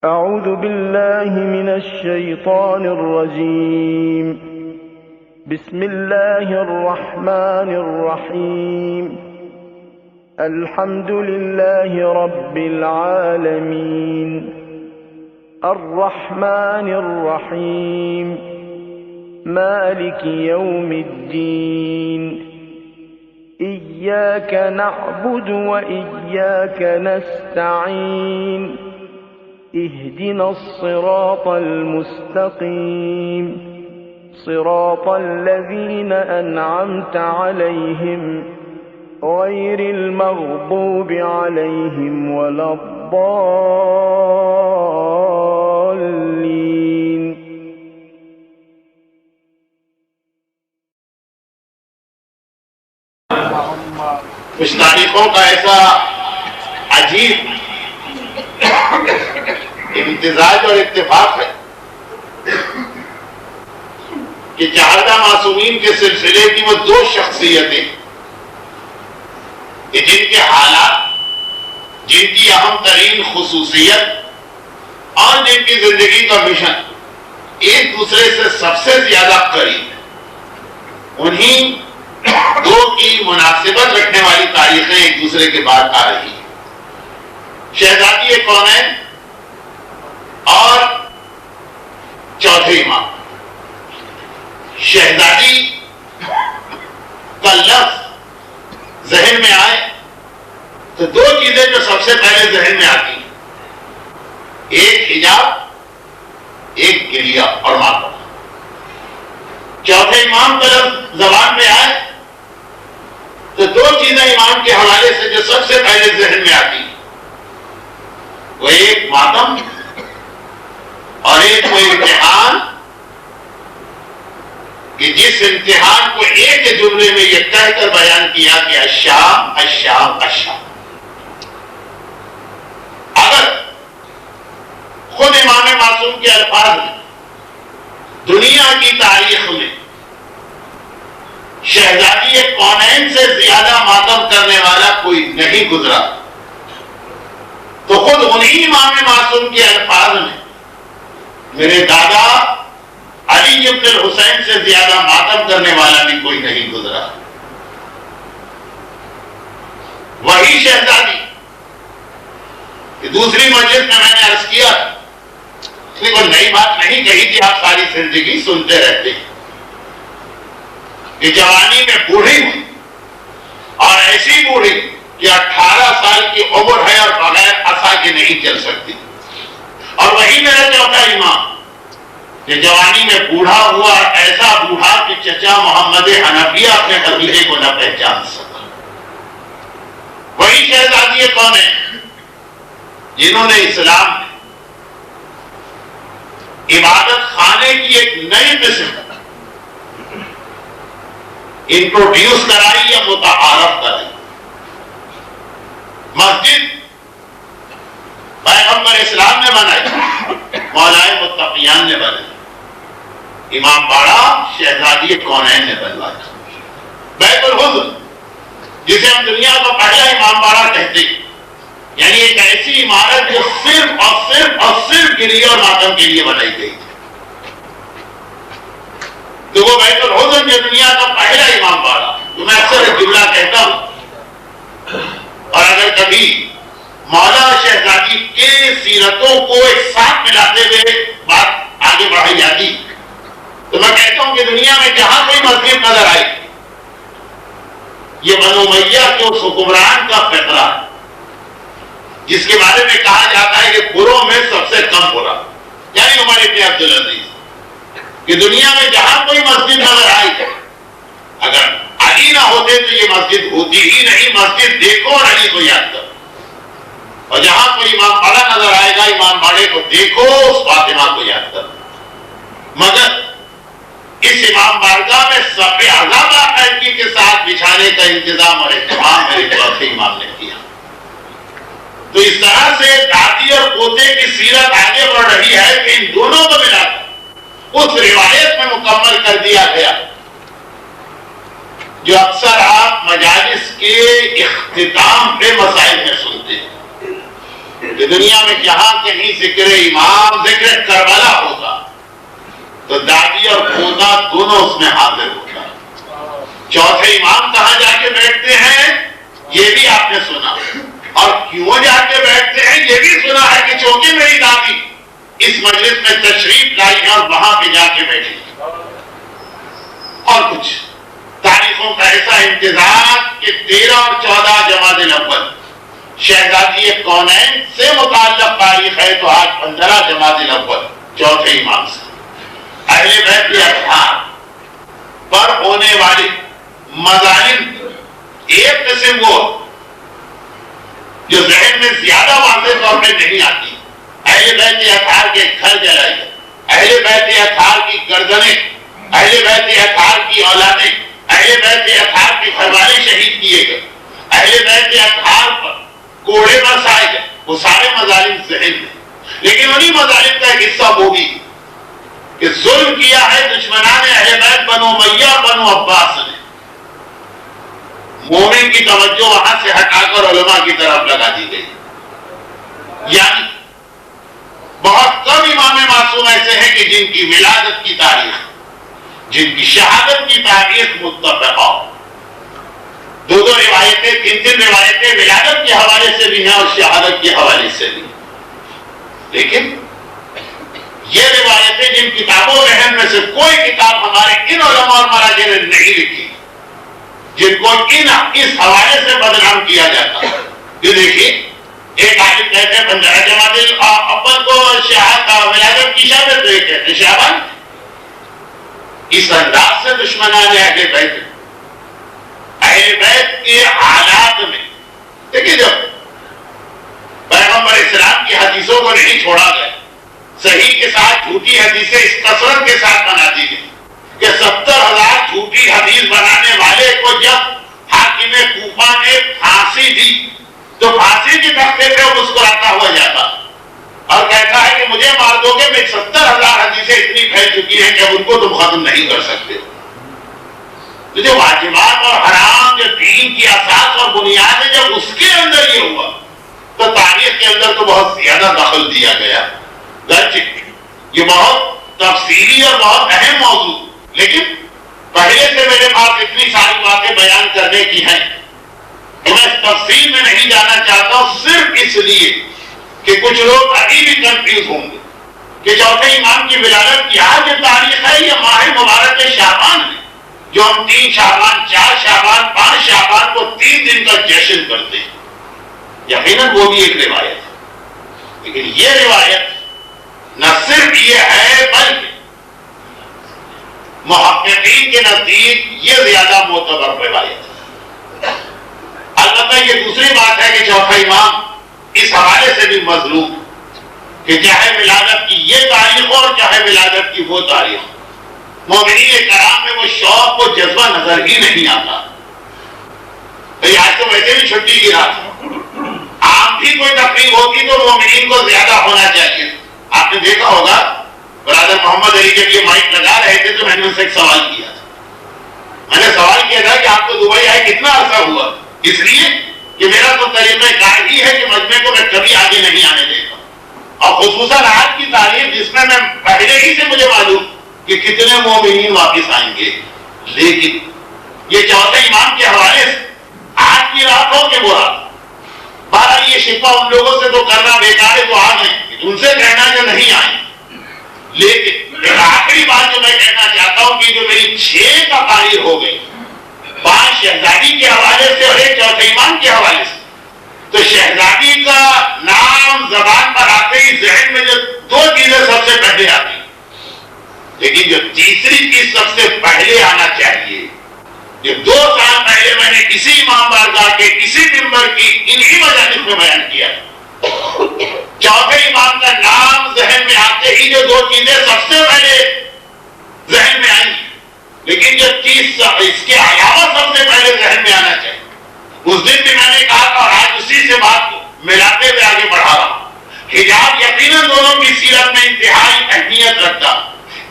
أعوذ بالله من الشيطان الرجيم. بسم الله الرحمن الرحيم. الحمد لله رب العالمين الرحمن الرحيم مالك يوم الدين إياك نعبد وإياك نستعين اهدنا الصراط المستقيم صراط الذين أنعمت عليهم غير المغضوب عليهم ولا الضالين. کچھ تاریخوں کا ایسا عجیب امتزاج اور اتفاق ہے کہ 14 معصومین کے سلسلے کی وہ دو شخصیتیں کہ جن کے حالات، جن کی اہم ترین خصوصیت اور جن کی زندگی کا مشن ایک دوسرے سے سب سے زیادہ قریب ہے، انہی دو کی مناسبت رکھنے والی تاریخیں ایک دوسرے کے بعد آ رہی ہیں۔ شہزادی کونین اور چوتھے امام۔ شہزادی کا لفظ ذہن میں آئے تو دو چیزیں جو سب سے پہلے ذہن میں آتی ہیں، ایک حجاب، ایک گریہ اور ماتم۔ چوتھے امام کا لفظ زبان میں آئے تو دو چیزیں امام کے حوالے سے جو سب سے پہلے ذہن میں آتی ہیں، وہ ایک ماتم اور ایک وہ امتحان کہ جس امتحان کو ایک جملے میں یہ کہہ کر بیان کیا کہ الشام الشام الشام۔ اگر خود امام معصوم کے الفاظ میں دنیا کی تاریخ میں شہزادی کونین سے زیادہ ماتم کرنے والا کوئی نہیں گزرا، تو خود انہی امام معصوم کے الفاظ میں میرے دادا علی ابن الحسین سے زیادہ ماتم کرنے والا بھی کوئی نہیں گزرا۔ وہی شہزادی کہ دوسری مجلس میں نے عرض کیا کہ کوئی نئی بات نہیں کہی تھی، آپ ساری زندگی سنتے رہتے ہیں کہ جوانی میں بوڑھی ہوئی اور ایسی بوڑھی کہ 18 سال کی عمر ہے اور بغیر عصا کے نہیں چل سکتی، اور وہی میرا چوتھا امام کہ جوانی میں بوڑھا ہوا، ایسا بوڑھا کہ چچا محمد حنفیہ اپنے قبیلے کو نہ پہچان سکا۔ وہی شہزادی کون ہے جنہوں نے اسلام میں عبادت خانے کی ایک نئی قسم انٹروڈیوس کرائی یا متعارف کرائی۔ مسجد پیغمبر اسلام نے بنائی، مولائے متقیان نے بنائی، امام باڑہ شہزادی کونین نے بنوایا۔ بیت الحزن جسے ہم دنیا کا پہلا امام باڑہ کہتے ہیں، یعنی ایک ایسی عمارت جو صرف اور صرف اور صرف گریہ اور ماتم کے لیے بنائی گئی تھی، تو وہ بیت الحزن جو دنیا کا پہلا امام باڑہ، تو میں اکثر ایک جملہ کہتا ہوں، اور اگر کبھی مولانا شہزادی کے سیرتوں کو ایک ساتھ ملاتے ہوئے بات آگے بڑھائی جاتی تو میں کہتا ہوں کہ دنیا میں جہاں کوئی مسجد نظر آئی، یہ بنو امیہ کے اس حکمران کا فقرہ ہے جس کے بارے میں کہا جاتا ہے کہ بروں میں سب سے کم برا، یعنی عمر ابن عبدالعزیز، کہ دنیا میں جہاں کوئی مسجد نظر آئی اگر علی نہ ہوتے تو یہ مسجد ہوتی ہی نہیں۔ مسجد دیکھو اور علی کو یاد کرو، اور جہاں کوئی امام باڑہ نظر آئے گا، امام باڑے کو دیکھو، اس فاطمہ کو یاد کرو۔ مگر اس امام بارگاہ میں صف اعظم باقاعدگی کے ساتھ بچھانے کا انتظام اور اہتمام میرے چوتھے امام نے کیا۔ تو اس طرح سے دادی اور پوتے کی سیرت آگے بڑھ رہی ہے کہ ان دونوں کو ملا کر اس روایت میں مکمل کر دیا گیا جو اکثر آپ مجالس کے اختتام پہ مسائل میں سنتے ہیں کہ دنیا میں جہاں کہیں ذکر امام ذکر کربلا ہوگا تو دادی اور پوتا دونوں اس میں حاضر ہوگا. چوتھے امام کہاں جا کے بیٹھتے ہیں یہ بھی آپ نے سنا, اور کیوں جا کے بیٹھتے ہیں یہ بھی سنا ہے کہ چونکہ میری دادی اس مجلس میں تشریف لائی ہے اور وہاں پہ جا کے بیٹھی. اور کچھ تاریخوں کا ایسا امتزاج کہ 13 اور 14 جمادی الاول شہزادی کونین سے متعلق تاریخ ہے, تو آج 15 جمادی الاول چوتھے امام سے اہل بیت کے اطہار پر ہونے والے مظالم ایک قسم وہ جو ذہن میں زیادہ واضح طور پہ نہیں آتی. اہل بیت اطہار کے گھر جلائے گئے, اہل بیت اطہار کی گردنیں, اہل بیت اطہار کی اولادیں, اہل بیت اطہار کے گھر والے شہید کیے گئے, اہل بیت اطہار پر کوڑے برسائے گئے. وہ سارے مظالم ذہن میں, لیکن انہی مظالم کا ایک حصہ وہ بھی کہ ظلم کیا ہے دشمنان اہل بیت بنو امیہ بنو عباس نے. مومن کی توجہ وہاں سے ہٹا کر علماء کی طرف لگا دی گئی. یعنی بہت کم امام معصوم ایسے ہیں کہ جن کی ولادت کی تاریخ, جن کی شہادت کی تاریخ متفقہ ہو. دو روایتیں, تین روایتیں ولادت کے حوالے سے بھی ہیں اور شہادت کے حوالے سے بھی. لیکن یہ روایتیں جن کتابوں ذہن میں سے کوئی کتاب ہمارے ان علماء اور مراجع نے نہیں لکھی, جن کو اس حوالے سے بدنام کیا جاتا ہے. یہ دیکھیے, ایک عالم کہتے ہیں 15 جمادی الاول کو ولادت کی شہادت, تو یہ کہتے ہیں شعبان. اس انداز سے دشمنان اہل بیت کے حالات میں دیکھیے, جب پیغمبر اسلام کی حدیثوں کو نہیں چھوڑا گیا, صحیح کے ساتھ جھوٹی حدیثیں اس کثرت کے ساتھ بنا دی گئی کہ 70,000 جھوٹی حدیث بنانے والے کو جب حاکم کوفہ نے پھانسی دی تو پھانسی کے تختے پہ مسکراتا ہوا جاتا اور کہتا ہے کہ مجھے مار دو گے, میں 70,000 حدیثیں اتنی پھیل چکی ہیں کہ ان کو تم ختم نہیں کر سکتے. تو جو واجبات اور حرام, جو دین کی اساس اور بنیاد ہے, جب اس کے اندر یہ ہوا تو تاریخ کے اندر تو بہت زیادہ دخل دیا گیا. یہ بہت تفصیلی اور بہت اہم موضوع, لیکن پہلے سے میرے پاس اتنی ساری باتیں بیان کرنے کی ہیں کہ میں اس تفصیل میں نہیں جانا چاہتا ہوں, صرف اس لیے کہ کچھ لوگ ابھی بھی کنفیوز ہوں گے کہ چوتھے امام کی ولادت کی آج تاریخ ہے یا ماہ مبارک شعبان ہے, جو ہم 3 شعبان, 4 شعبان, 5 شعبان کو 3 دن کا جشن کرتے ہیں. یقیناً وہ بھی ایک روایت ہے, لیکن یہ روایت نہ صرف یہ ہے بلکہ محققین کے نزدیک یہ زیادہ معتبر روایت ہے. البتہ یہ دوسری بات ہے کہ چوتھا امام اس حوالے سے بھی مظلوم کہ چاہے ولادت کی یہ تاریخ ہو اور چاہے ولادت کی وہ تاریخ, مومنین کرام میں وہ شوق, وہ جذبہ نظر ہی نہیں آتا. آج تو ویسے بھی چھٹی کی رات ہے, عام بھی کوئی تقریب ہوتی تو مومنین کو زیادہ ہونا چاہیے. آپ نے دیکھا ہوگا برادر محمد علی جب یہ مائک لگا رہے تھے تو میں نے ان سے ایک سوال کیا تھا. میں نے سوال کیا تھا کہ آپ کو دبئی آئے کتنا عرصہ ہوا؟ اس لیے کہ میرا تو طریقہ کار ہی ہے کہ مجمع کو میں کبھی آگے نہیں آنے دیتا, اور خصوصاً آج کی تاریخ جس میں پہلے ہی سے مجھے معلوم کہ کتنے مومنین واپس آئیں گے. لیکن یہ چوتھے امام کے حوالے سے آج کی رات ہو کہ وہ رات, بہرحال یہ شفا ان لوگوں سے تو کرنا بیکار ہے, تو آ گئے, ان سے کہنا جو نہیں آئے. لیکن ایک آخری بات جو میں کہنا چاہتا ہوں کہ جو میری 6 تقاریر ہو گئی, 5 شہزادی کے حوالے سے اور ایک چوتھے امام کے حوالے سے, تو شہزادی کا نام زبان پر آتے ہی ذہن میں جو 2 چیزیں سب سے پہلے آتی, لیکن جو تیسری چیز سب سے پہلے آنا چاہیے, جو 2 سال پہلے میں نے اسی امام بارگاہ کے اسی ممبر کی انہی مجالس میں بیان کیا, چوتھے امام کا نام ذہن میں آتے ہی جو 2 چیزیں سب سے پہلے ذہن میں آئیں, لیکن جو چیز اس کے علاوہ سب سے پہلے ذہن میں آنا چاہیے, اس دن بھی میں نے کہا تھا اور آج اسی سے بات کو ملاتے ہوئے آگے بڑھا رہا ہوں. حجاب یقیناً دونوں کی سیرت میں انتہائی اہمیت رکھتا,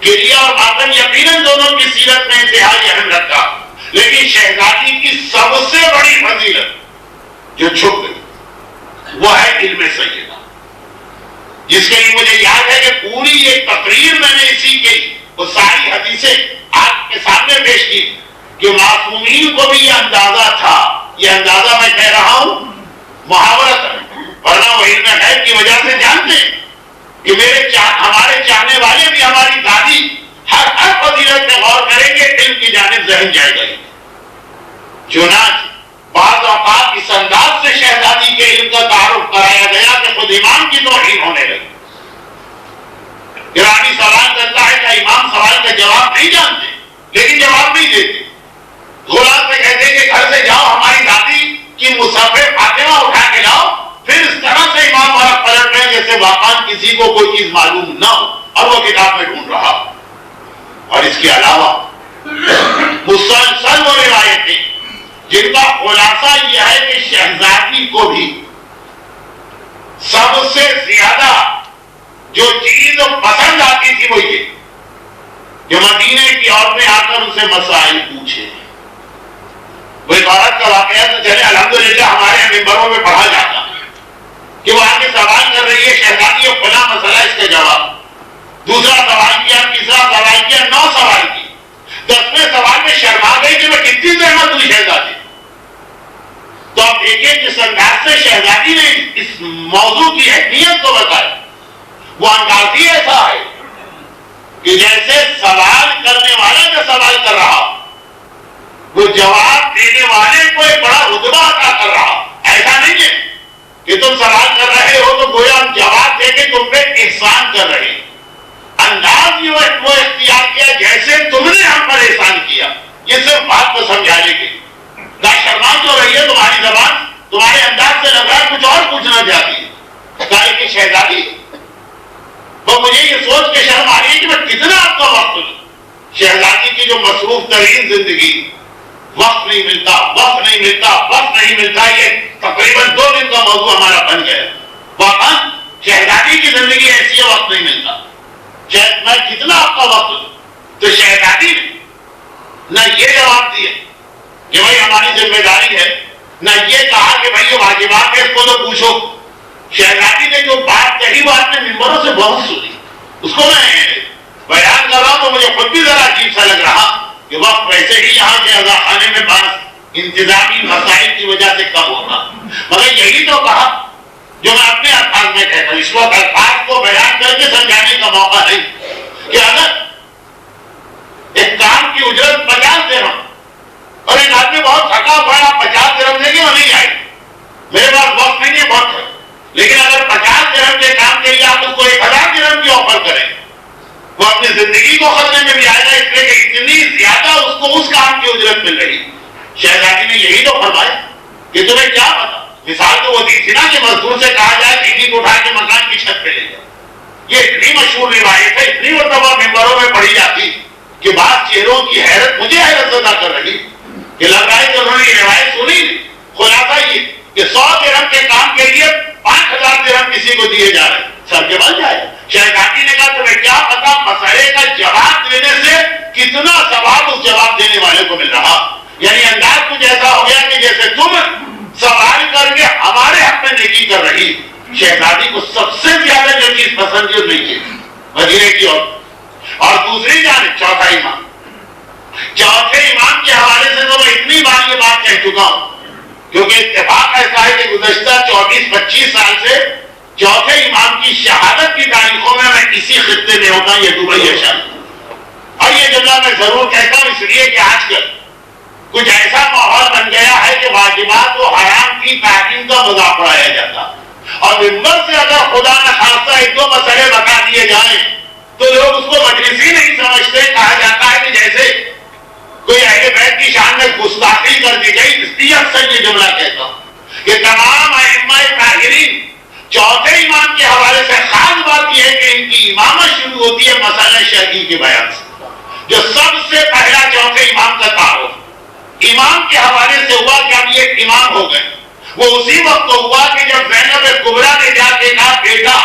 کریا اور باطن یقیناً دونوں کی سیرت میں انتہائی اہم رکھتا, لیکن شہزادی کی سب سے بڑی فضیلت جو چھپ گئی وہ ہے علم سیدہ. وہ ساری حدیثیں آپ کے سامنے پیش کی کہ معصومین کو بھی یہ اندازہ تھا. یہ اندازہ میں کہہ رہا ہوں محاورت، ورنہ وہ علم غیب کی وجہ سے جانتے ہیں کہ ہمارے چاہنے والے بھی ہماری دادی ہر فضیلت میں غور کریں گے، علم کی جانب ذہن جائے گا. چنانچہ بعض اوقات اس انداز سے شہزادی کے علم کا تعارف کرایا گیا کہ خود امام کی توہین ہونے لگی. ایرانی سوال کرتا ہے کہ امام سوال کا جواب نہیں جانتے لیکن جواب نہیں دیتے. غلام سے کہتے کہ گھر سے جاؤ ہماری دادی کی مصحف فاطمہ اٹھا کے لاؤ، پھر اس طرح سے امام ورق پلٹ رہے جیسے واقعاً کسی کو کوئی چیز معلوم نہ ہو اور وہ کتاب میں ڈھونڈ رہا. اور اس کے علاوہ مسلسل وہ روایتیں جن کا خلاصہ یہ ہے کہ شہزادی کو بھی سب سے زیادہ جو چیز پسند آتی تھی وہ یہ کہ مدینے کی عورتیں آ کر ان سے مسائل پوچھے. وہ ایک عورت کا واقعہ تو چلے الحمدللہ ہمارے ممبروں میں پڑھا جاتا کہ وہ آگے سوال کر رہی ہے شہزادی اور فلاں مسئلہ اس کا جواب، دوسرا سوال کیا، تیسرا سوال کیا، 9 سوال کی. 10ویں سوال میں شرما گئی کہ میں کتنی زحمت ہوئی شہزادی. تو آپ دیکھیں جس انداز سے شہزادی نے اس موضوع کی اہمیت کو بتایا، وہ انداز ہی ایسا ہے کہ جیسے سوال کرنے والا جو سوال کر رہا وہ جواب دینے والے کو ایک بڑا رتبہ عطا کر رہا. ایسا نہیں ہے کہ تم سوال کر رہے ہو تو گویا ہم جواب دے کے تم پہ احسان کر رہے ہیں. انداز یہ وہ اختیار کیا جیسے تم نے ہم پر احسان کیا. یہ صرف بات کو سمجھانے کے نہ شرما جو رہی ہے تمہاری زبان، تمہارے انداز سے لگ رہا ہے کچھ اور پوچھنا چاہتی ہے. کہا کہ شہزادی تو مجھے یہ سوچ کے شرم آ رہی ہے کہ میں کتنا آپ کا وقت دوں. شہزادی کی جو مصروف ترین زندگی، وقت نہیں ملتا وقت نہیں ملتا وقت نہیں ملتا، یہ تقریباً 2 دن کا موضوع ہمارا بن گیا. واقعا شہزادی کی زندگی ایسی ہے وقت نہیں ملتا. میں کتنا آپ کا وقت دوں. تو شہزادی نے نہ یہ جواب دیا کہ بھائی ہماری ذمہ داری ہے، نہ یہ کہا کہ بھائی یہ واجبات ہے اس کو تو پوچھو. شہزادی نے جو بات کہی وہ آپ نے ممبروں سے بہت سنی. اس کو میں بیان کر رہا ہوں تو مجھے خود بھی ذرا عجیب سا لگ رہا کہ وقت ویسے ہی یہاں کے اعضاء خانے میں بعض انتظامی مسائل کی وجہ سے کم ہوگا، مگر یہی تو کہا جو میں اپنے الفاظ میں کہتا ہوں. اس وقت الفاظ کو بیان کر کے سمجھانے کا موقع نہیں کہ اگر ایک کام کی اجرت 50 درہم اور ایک آدمی بہت تھکا پڑا 50 درہم دے گی وہ نہیں آئے، میرے پاس وقت نہیں ہے بہت ہے. لیکن اگر 50 درہم کے کام کے لیے آپ اس کو 1000 درہم کی آفر کریں وہ اپنی زندگی کو خطرے میں بھی آئے گا، اس لیے کہ اتنی زیادہ اس کو اس کام کی اجرت مل رہی. شہزادی نے یہی تو فرمایا کہ تمہیں کیا پتا. مثال تو وہ دی تھی نا کہ مزدور سے کہا جائے اینٹ اٹھا کے مکان کی چھت پہ لے جاؤ. یہ اتنی مشہور روایت ہے، اتنی مرتبہ ممبروں میں پڑھی جاتی کہ بعض چہروں کی حیرت مجھے حیرت زدہ کر رہی کہ لگ رہا ہے کہ انہوں نے یہ روایت سنی. خلاصہ یہ کہ 100 درہم کے کام کے لیے 5000 درہم کسی کو دیے جا رہے ہیں، سب کے بن جائے. شہزادی نے کہا تمہیں کیا پتا مسئلے کا جواب دینے سے کتنا ثواب اس جواب دینے والے کو مل رہا. یعنی انداز کچھ ایسا ہو گیا کہ جیسے تم سوال کر کے ہمارے حق میں نیکی کر رہی. شہزادی کو سب سے زیادہ جو چیز پسند ہے نہیں ہے مدینے کی اور دوسری جانب چوتھا امام. چوتھے امام کے حوالے سے تو میں اتنی بار یہ بات کہہ چکا ہوں کیونکہ اتفاق ایسا ہے کہ گزشتہ 24-25 سال سے چوتھے امام کی شہادت کی تاریخوں میں اسی خطے میں ہوتا ہوں، یہ دبئی ہے شان. اور یہ جملہ میں ضرور کہتا ہوں اس لیے کہ آج کل کچھ ایسا ماحول بن گیا ہے کہ واجبات و حرام کی تعلیم کا مذاق اڑایا جاتا اور ممبر سے اگر خدا نہ خاصہ 1-2 مسئلے بتا دیے جائیں تو لوگ اس کو مجلسی نہیں سمجھتے. کہا جاتا ہے کہ جیسے کوئی اہل بیت کی شان میں گستاخی کر دی گئی. اس لیے اکثر یہ جملہ کہتا ہوں کہ تمام ائمہ طاہرین چوتھے امام کے حوالے سے خاص بات یہ ہے کہ ان کی امامت شروع ہوتی ہے مسئلہ شرعی کے بیان سے. جو سب سے پہلا چوتھے امام کا تعارف امام کے حوالے سے ہوا کہ اب یہ امام ہو گئے. وہ اسی وقت ہوا کہ جب زینب کبریٰ نے جا کے کہا بیٹا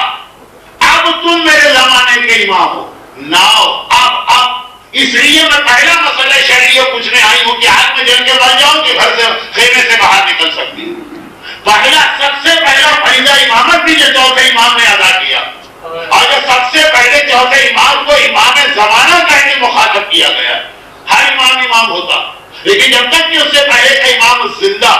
اب تم میرے زمانے کے امام ہو. ناؤ اب اس لیے میں پہلا مسئلہ شرعی پوچھنے آئی ہوں کہ آج میں جل کے بن جاؤں کہ گھر سے خیمے سے باہر نکل سکتی ہوں. پہلا سب سے پہلا فریضہ امامت بھی جو چوتھے امام نے ادا کیا اور جو سب سے پہلے چوتھے امام کو امام زمانہ کہنے لیکن جب تک کہ اس سے پہلے کا امام زندہ،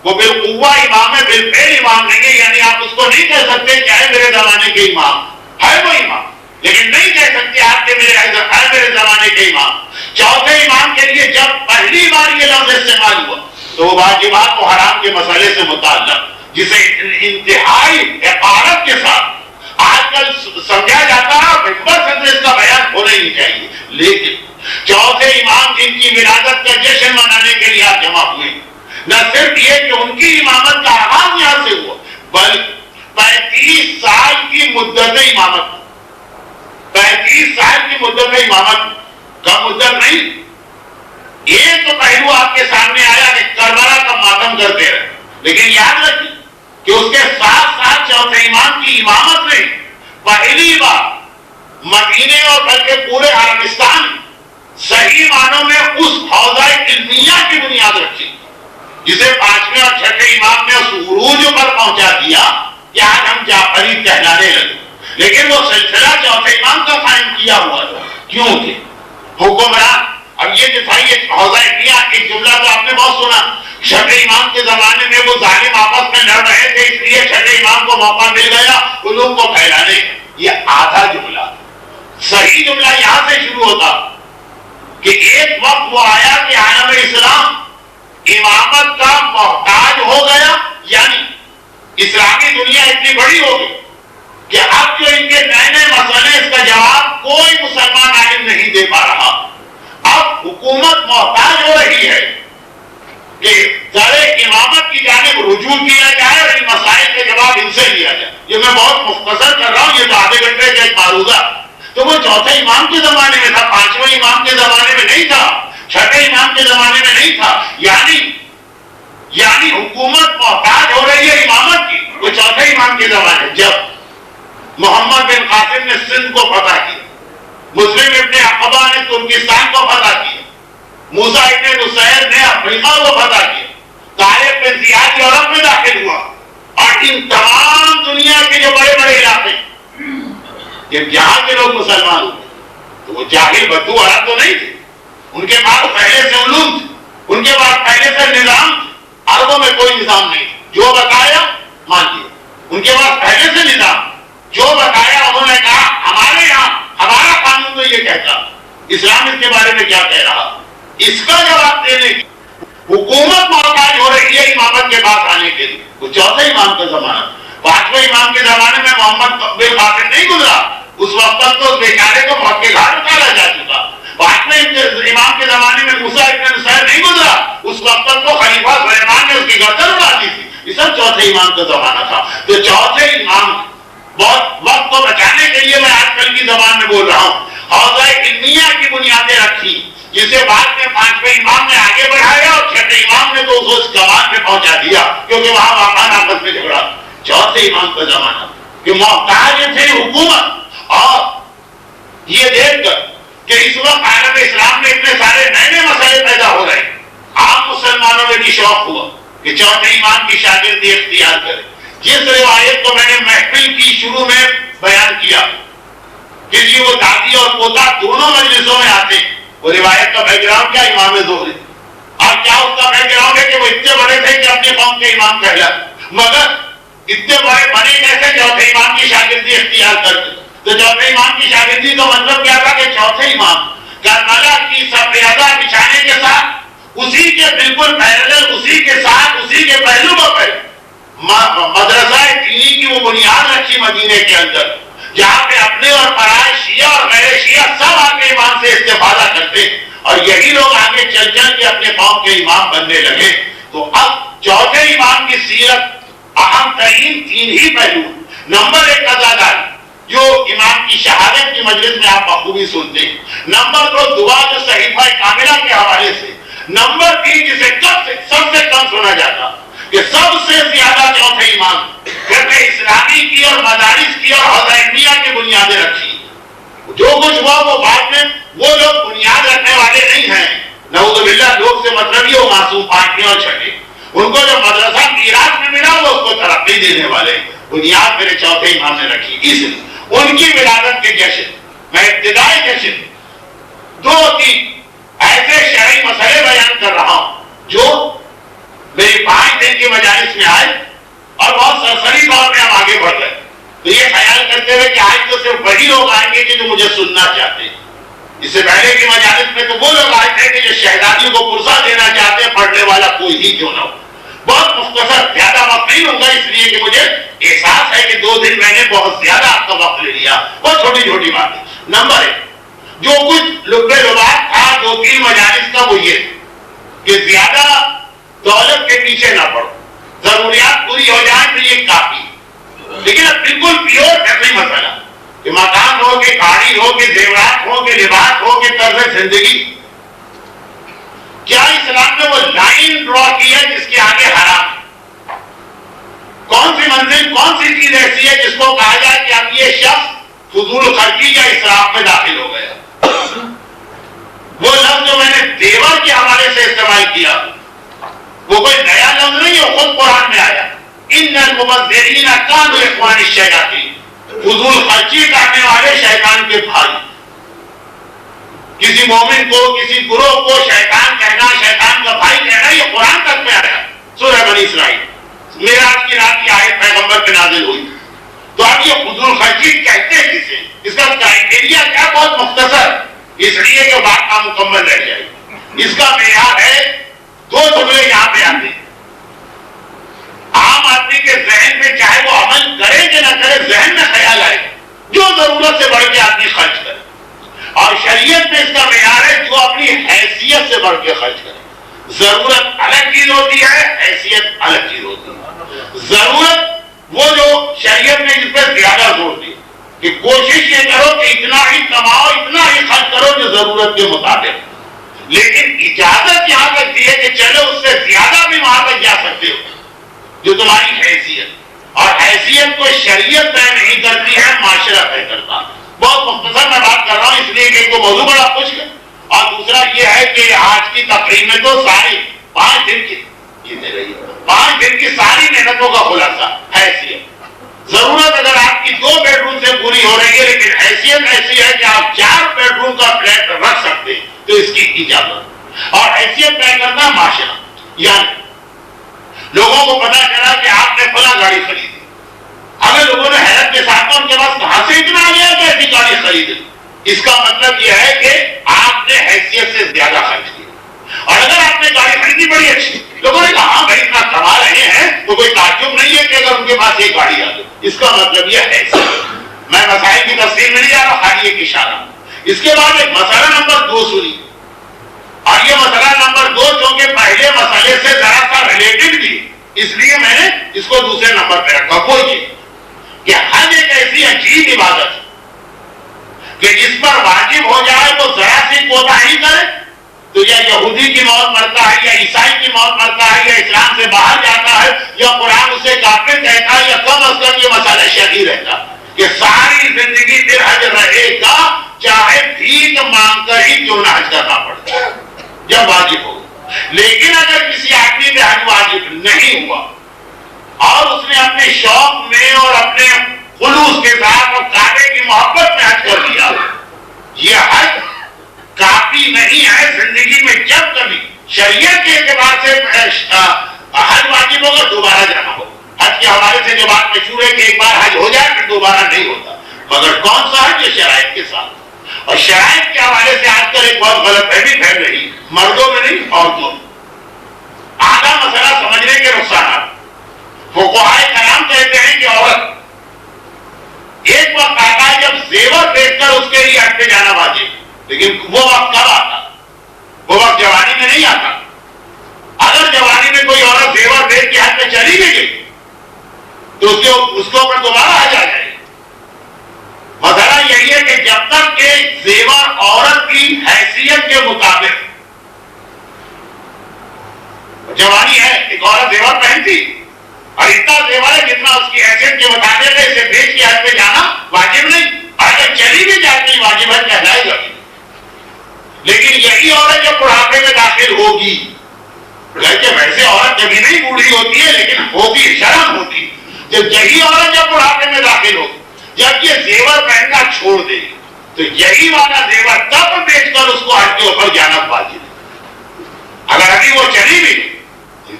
وہ بالقوہ امام ہے، بالفعل امام نہیں ہے، یعنی آپ اس کو نہیں کہہ سکتے کہ ہے میرے زمانے کے امام، ہے وہ امام، لیکن نہیں کہہ سکتے آپ کے میرے زمانے کے امام۔ چوتھے امام کے لیے جب پہلی بار یہ لفظ استعمال ہوا تو وہ واجبات و حرام کے مسئلے سے متعلق، جسے انتہائی حقارت کے ساتھ آج کل سمجھا جاتا ہے، حکمت سے اس کا بیان ہونا ہی نہیں چاہیے، لیکن چوتھے امام جن کی ولادت کا جشن منانے کے لیے آپ جمع ہوئے، نہ صرف یہ کہ ان کی امامت کا آغاز یہاں سے ہوا، بلکہ 35 سال کی مدت امامت، 35 سال کی مدت امامت، کم مدت نہیں۔ ایک تو پہلو آپ کے سامنے آیا کہ کربلا کا ماتم کرتے رہے، لیکن یاد رکھیے کہ اس کے ساتھ ساتھ چوتھے امام کی امامت نے پہلی بار مدینے اور بلکہ پورے عربستان صحیح معنوں میں اس حوزہ علمیہ کی بنیاد رکھی جسے پانچویں اور چھٹے امام نے اس عروج پر پہنچا دیا کہ آج ہم جعفری کہلانے لگے، لیکن وہ سلسلہ چوتھے امام کا قائم کیا ہوا تھا، کیونکہ حکمران، اب یہ دفاعی حوزہ علمیہ ایک جملہ تو آپ نے بہت سنا، چھٹے امام کے زمانے میں وہ ظالم آپس میں لڑ رہے تھے، اس لیے چھٹے امام کو موقع مل گیا علوم کو پھیلانے، یہ آدھا جملہ۔ صحیح جملہ یہاں سے شروع ہوتا کہ ایک وقت وہ آیا کہ عالم اسلام امامت کا محتاج ہو گیا، یعنی اسلامی دنیا اتنی بڑی ہو گئی کہ اب جو ان کے نئے نئے مسئلے، اس کا جواب کوئی مسلمان عالم نہیں دے پا رہا۔ اب حکومت محتاج ہو رہی ہے کہ ذرے امامت کی جانب رجوع کیا جائے اور ان مسائل کے جواب ان سے لیا جائے۔ یہ میں بہت مختصر کر رہا ہوں، یہ تو آدھے گھنٹے کا ایک معروضہ، تو وہ چوتھے امام کے زمانے میں تھا، پانچویں امام کے زمانے میں نہیں تھا، چھٹے امام کے زمانے میں نہیں تھا، یعنی حکومت محتاج ہو رہی ہے امامت کی، وہ چوتھے امام کے زمانے۔ جب محمد بن قاسم نے سندھ کو فتح کیا، مسلم ابن عقبہ نے ترکستان کو فتح کیا، موسیٰ ابن نصیر نے افریقہ کو فتح کیا، طارق بن زیاد یورپ میں داخل ہوا، اور ان تمام دنیا کے جو بڑے بڑے علاقے، جب جہاں کے لوگ مسلمان ہوئے تو وہ جاہل بدو عرب تو نہیں تھے، ان کے پاس پہلے سے علوم تھے، ان کے پاس پہلے سے نظام تھے، عربوں میں کوئی نظام نہیں، جو بتایا مان لیا، ان کے پاس پہلے سے نظام، جو بتایا انہوں نے کہا ہمارے یہاں ہمارا قانون تو یہ کہتا، اسلام اس کے بارے میں کیا کہہ رہا، اس کا جواب دینے کی حکومت محتاج ہو رہی ہے امامت کے پاس آنے کے لیے۔ وہ چوتھے امام کا زمانہ، پانچویں امام کے زمانے میں محمد بن قاسم نہیں گزرا، اس وقت تک تو اس بیچارے کو موت کے گھاٹ اتارا جا چکا۔ پانچویں امام کے زمانے میں موسیٰ ابن نصیر نہیں گزرا، اس وقت تک تو خلیفہ سلیمان نے اس کی گردن اڑا دی تھی۔ یہ سب چوتھے امام کا زمانہ تھا۔ تو چوتھے امام بہت وقت کو بچانے کے لیے میں آج کل کی زبان میں بول رہا ہوں، حوزہ علمیہ کی بنیادیں رکھی، جسے بعد میں پانچویں امام نے آگے بڑھایا اور چھٹے امام نے تو اس کمان پہ پہنچا دیا، کیونکہ وہاں واقعہ آپس میں جھگڑا۔ چوتھے امام کا زمانہ کہ محتاج تھے حکومت، اور یہ دیکھ کر کہ اس وقت عالم اسلام میں اتنے سارے نئے نئے مسئلے پیدا ہو رہے ہیں، عام مسلمانوں میں بھی شوق ہوا کہ چوتھے امام کی شاگردی اختیار کرے۔ جس روایت کو میں نے محفل کی شروع میں بیان کیا کہ جی وہ دادی اور پوتا دونوں مجلسوں میں آتے، وہ روایت کا بیک گراؤنڈ کیا؟ امام ظہری۔ اب کیا اس کا بیک گراؤنڈ ہے کہ وہ اتنے بڑے تھے کہ اپنی قوم کے امام کہلاتے، مگر اتنے بڑے بنے کیسے؟ چوتھے امام کی شاگردی اختیار کرتے۔ تو چوتھے امام کی شاگردی کا مطلب کیا تھا کہ چوتھے امام کربلا کی سفیدہ بچھانے کے ساتھ اسی کے بالکل پیرلل، اسی کے ساتھ، اسی کے پہلو پر مدرسہ دینی کی وہ بنیاد رکھی مدینے کے اندر، جہاں پہ اپنے اور پرائے شیعہ اور غیر شیعہ سب آگے امام سے استفادہ کرتے، اور یہی لوگ آگے چل چل کے اپنے قوم کے امام بننے لگے۔ تو اب چوتھے امام کی سیرت اہم ترین تین ہی پہلو، نمبر ایک عزاداری جو امام کی شہادت کی مجلس میں آپ بخوبی سنتے ہیں، نمبر دو دعا جو صحیفہ کاملہ کے حوالے سے، نمبر تین جسے سب سے کم سنا جاتا کہ سب سے زیادہ چوتھے امام کیونکہ اسلامی کی اور مدارس کی اور حوزہ علمیہ کی بنیادیں رکھی۔ جو کچھ ہوا وہ بعد میں، وہ لوگ بنیاد رکھنے والے نہیں ہیں، نعوذ باللہ، لوگ سے مطلب یہ معصوم پانچویں اور چھٹے، ان کو جو مدرسہ میراث میں ملا وہ اس کو ترقی دینے والے، بنیاد میرے چوتھے امام نے رکھی۔ اس لیے ان کی ولادت کے جشن میں ابتدائی جشن دو تین ایسے شرعی مسئلے بیان کر رہا ہوں جو میری 5 دن کی مجالس میں آئے اور بہت سرسری طور پہ ہم آگے بڑھ گئے. تو یہ خیال کرتے ہوئے کہ آج تو صرف وہی لوگ آئیں گے کہ جو مجھے سننا چاہتے ہیں. اس سے پہلے کی مجالس میں تو وہ لوگ آئے تھے کہ جو شہزادی کو پرسہ دینا چاہتے ہیں, پڑھنے والا کوئی ہی کیوں نہ ہو. بہت مختصر, زیادہ وقت نہیں ہوگا اس لیے کہ مجھے احساس ہے کہ 2 دن میں نے بہت زیادہ آپ کا وقت لے لیا. بہت چھوٹی چھوٹی باتیں. نمبر 1, جو کچھ لبے لباب تھا 2-3 مجالس کا, وہ یہ کہ زیادہ دولت کے پیچھے نہ پڑو, ضروریات پوری ہو جائیں تو یہ کافی. لیکن اب بالکل پیور فیملی مسئلہ کہ مکان ہو, کہ گاڑی ہو, کہ زیورات ہو, کہ لباس ہو, کہ طرز زندگی, کیا اسلام نے وہ لائن ڈرا کی ہے جس کے آگے حرام ہے؟ کون سی منزل, کون سی چیز ایسی ہے جس کو کہا جائے کہ اب یہ شخص فضول خرچی یا اسراف میں داخل ہو گیا؟ وہ لفظ جو میں نے دیور کے حوالے سے استعمال کیا وہ کوئی نیا لفظ نہیں ہے, خود قرآن میں آیا. ان المبذرین کانوا اخوان الشیاطین, فضول خرچی کرنے والے شیطان کے بھائی. کسی مومن کو, کسی گروہ کو شیطان کہنا, شیطان کا بھائی کہنا, یہ قرآن تک میں آیا. سورہ بنی اسرائیل معراج کی رات کی آیت پیغمبر پہ نازل ہوئی. تو اب یہ فضول خرچی کہتے ہیں کسے؟ اس کا کرائٹیریا کیا؟ بہت مختصر, اس لیے کہ بات کا مکمل رہ جائے. اس کا معیار ہے 2 جملے یہاں پہ آتے ہیں. عام آدمی کے ذہن میں چاہے وہ عمل کرے کہ نہ کرے, ذہن میں خیال آئے جو ضرورت سے بڑھ کے آدمی خرچ کرے. اور شریعت میں اس کا معیار ہے جو اپنی حیثیت سے بڑھ کے خرچ کرے. ضرورت الگ چیز ہوتی ہے, حیثیت الگ چیز ہوتی ہے. ضرورت وہ جو شریعت نے اس پہ زیادہ زور دی کہ کوشش یہ کرو کہ اتنا ہی کماؤ, اتنا ہی خرچ کرو جو ضرورت کے مطابق. لیکن اجازت یہاں تک دی ہے کہ چلو اس سے زیادہ بھی وہاں تک جا سکتے ہو جو تمہاری حیثیت, اور حیثیت کو شریعت طے نہیں کرتی ہے, معاشرہ طے کرتا. بہت مختصر میں بات کر رہا ہوں اس لیے کہ ایک تو موضوع بڑا خشک ہے, اور دوسرا یہ ہے کہ آج کی تقریب میں تو ساری 5 دن کی 5 دن کی ساری محنتوں کا خلاصہ حیثیت. ضرورت اگر آپ کی 2 بیڈ روم سے پوری ہو رہی ہے لیکن حیثیت ایسی ہے کہ آپ 4 بیڈ روم کا فلیٹ رکھ سکتے ہیں تو اس کی اجازت. اور حیثیت طے کرنا معاشرہ, یعنی لوگوں کو پتا چلا کہ آپ نے فلاں گاڑی خریدی. اگر لوگوں نے حیرت کے ساتھ ان کے پاس کہاں سے اتنا آ گیا کہ ایسی گاڑی خریدی, اس کا مطلب یہ ہے کہ آپ نے حیثیت سے زیادہ خرچ کیا. اور اگر آپ نے گاڑی خریدی بڑی اچھی, لوگوں نے کہا ہاں بھائی اتنا کما رہے ہیں, تو کوئی تعجب نہیں ہے کہ اگر ان کے پاس ایک گاڑی آ جائے. اس کا مطلب یہ ہے. میں مسائل کی تفصیل میں نہیں جا رہا, خالی ایک اشارہ. اس کے بعد ایک مسئلہ نمبر 2 سنی, اور یہ مسئلہ نمبر 2 چونکہ پہلے مسئلے سے ذرا سا ریلیٹڈ بھی, اس لیے میں نے اس کو دوسرے نمبر پہ رکھا. کوئی چیز کہ حج ایک ایسی عجیب عبادت ہے کہ جس پر واجب ہو جائے تو ذرا سی کوتاہی کرے تو یا یہودی کی موت مرتا ہے, یا عیسائی کی موت مرتا ہے, یا اسلام سے باہر جاتا ہے, یا قرآن اسے کافر کہتا ہے, یا کم از کم یہ مسئلہ شرعی رہتا کہ ساری زندگی پھر حج رہے گا, چاہے بھیک مانگ کر ہی کیوں نہ حج کرنا پڑتا جب واجب ہو. لیکن اگر کسی آدمی پہ حج واجب نہیں ہوا اور اس نے اپنے شوق میں اور اپنے خلوص کے ساتھ اور کعبے کی محبت میں حج کر لیا, یہ حج کافی نہیں ہے. زندگی میں جب کبھی شریعت کے اعتبار سے حج واجب ہوگا دوبارہ جانا ہوگا. حج کے حوالے سے جو بات مشہور ہے کہ ایک بار حج ہو جائے پھر دوبارہ نہیں ہوتا, مگر کون سا حج؟ یہ شرائط کے ساتھ. اور شرائط کے حوالے سے آج کل ایک بہت غلط فہمی پھیل رہی, مردوں میں نہیں عورتوں میں. آدھا مسئلہ سمجھنے کے نقصانات. فقہائے کرام کہتے ہیں کہ عورت ایک وقت آتا ہے جب زیور دیکھ کر اس کے لیے حج پہ جانا واجب, لیکن وہ وقت کب آتا؟ وہ وقت جوانی میں نہیں آتا. اگر جوانی میں کوئی عورت زیور دیکھ کے حج پہ چلی بھی گئی تو اس کے اوپر دوبارہ حج آ جائے. مسئلہ یہی ہے کہ جب تک کہ زیور عورت کی حیثیت کے مطابق, جوانی ہے ایک عورت زیور پہنتی اور اتنا زیور ہے جتنا اس کی حیثیت کے مطابق ہے, اسے بیچ کے حج پہ جانا واجب نہیں. اگر چلی بھی جاتی واجب ہے کہلائے گا. لیکن یہی عورت جب بڑھاپے میں داخل ہوگی, کہ ویسے عورت کبھی نہیں بوڑھی ہوتی ہے لیکن ہوتی شرم ہوتی, جب یہی عورت جب بڑھاپے میں داخل ہوگی, جب یہ زیور پہننا چھوڑ دے گی تو یہی والا زیور تب بیچ کر اس کو حج کے اوپر جانا واجب ہے۔ اگر ابھی وہ چلی بھی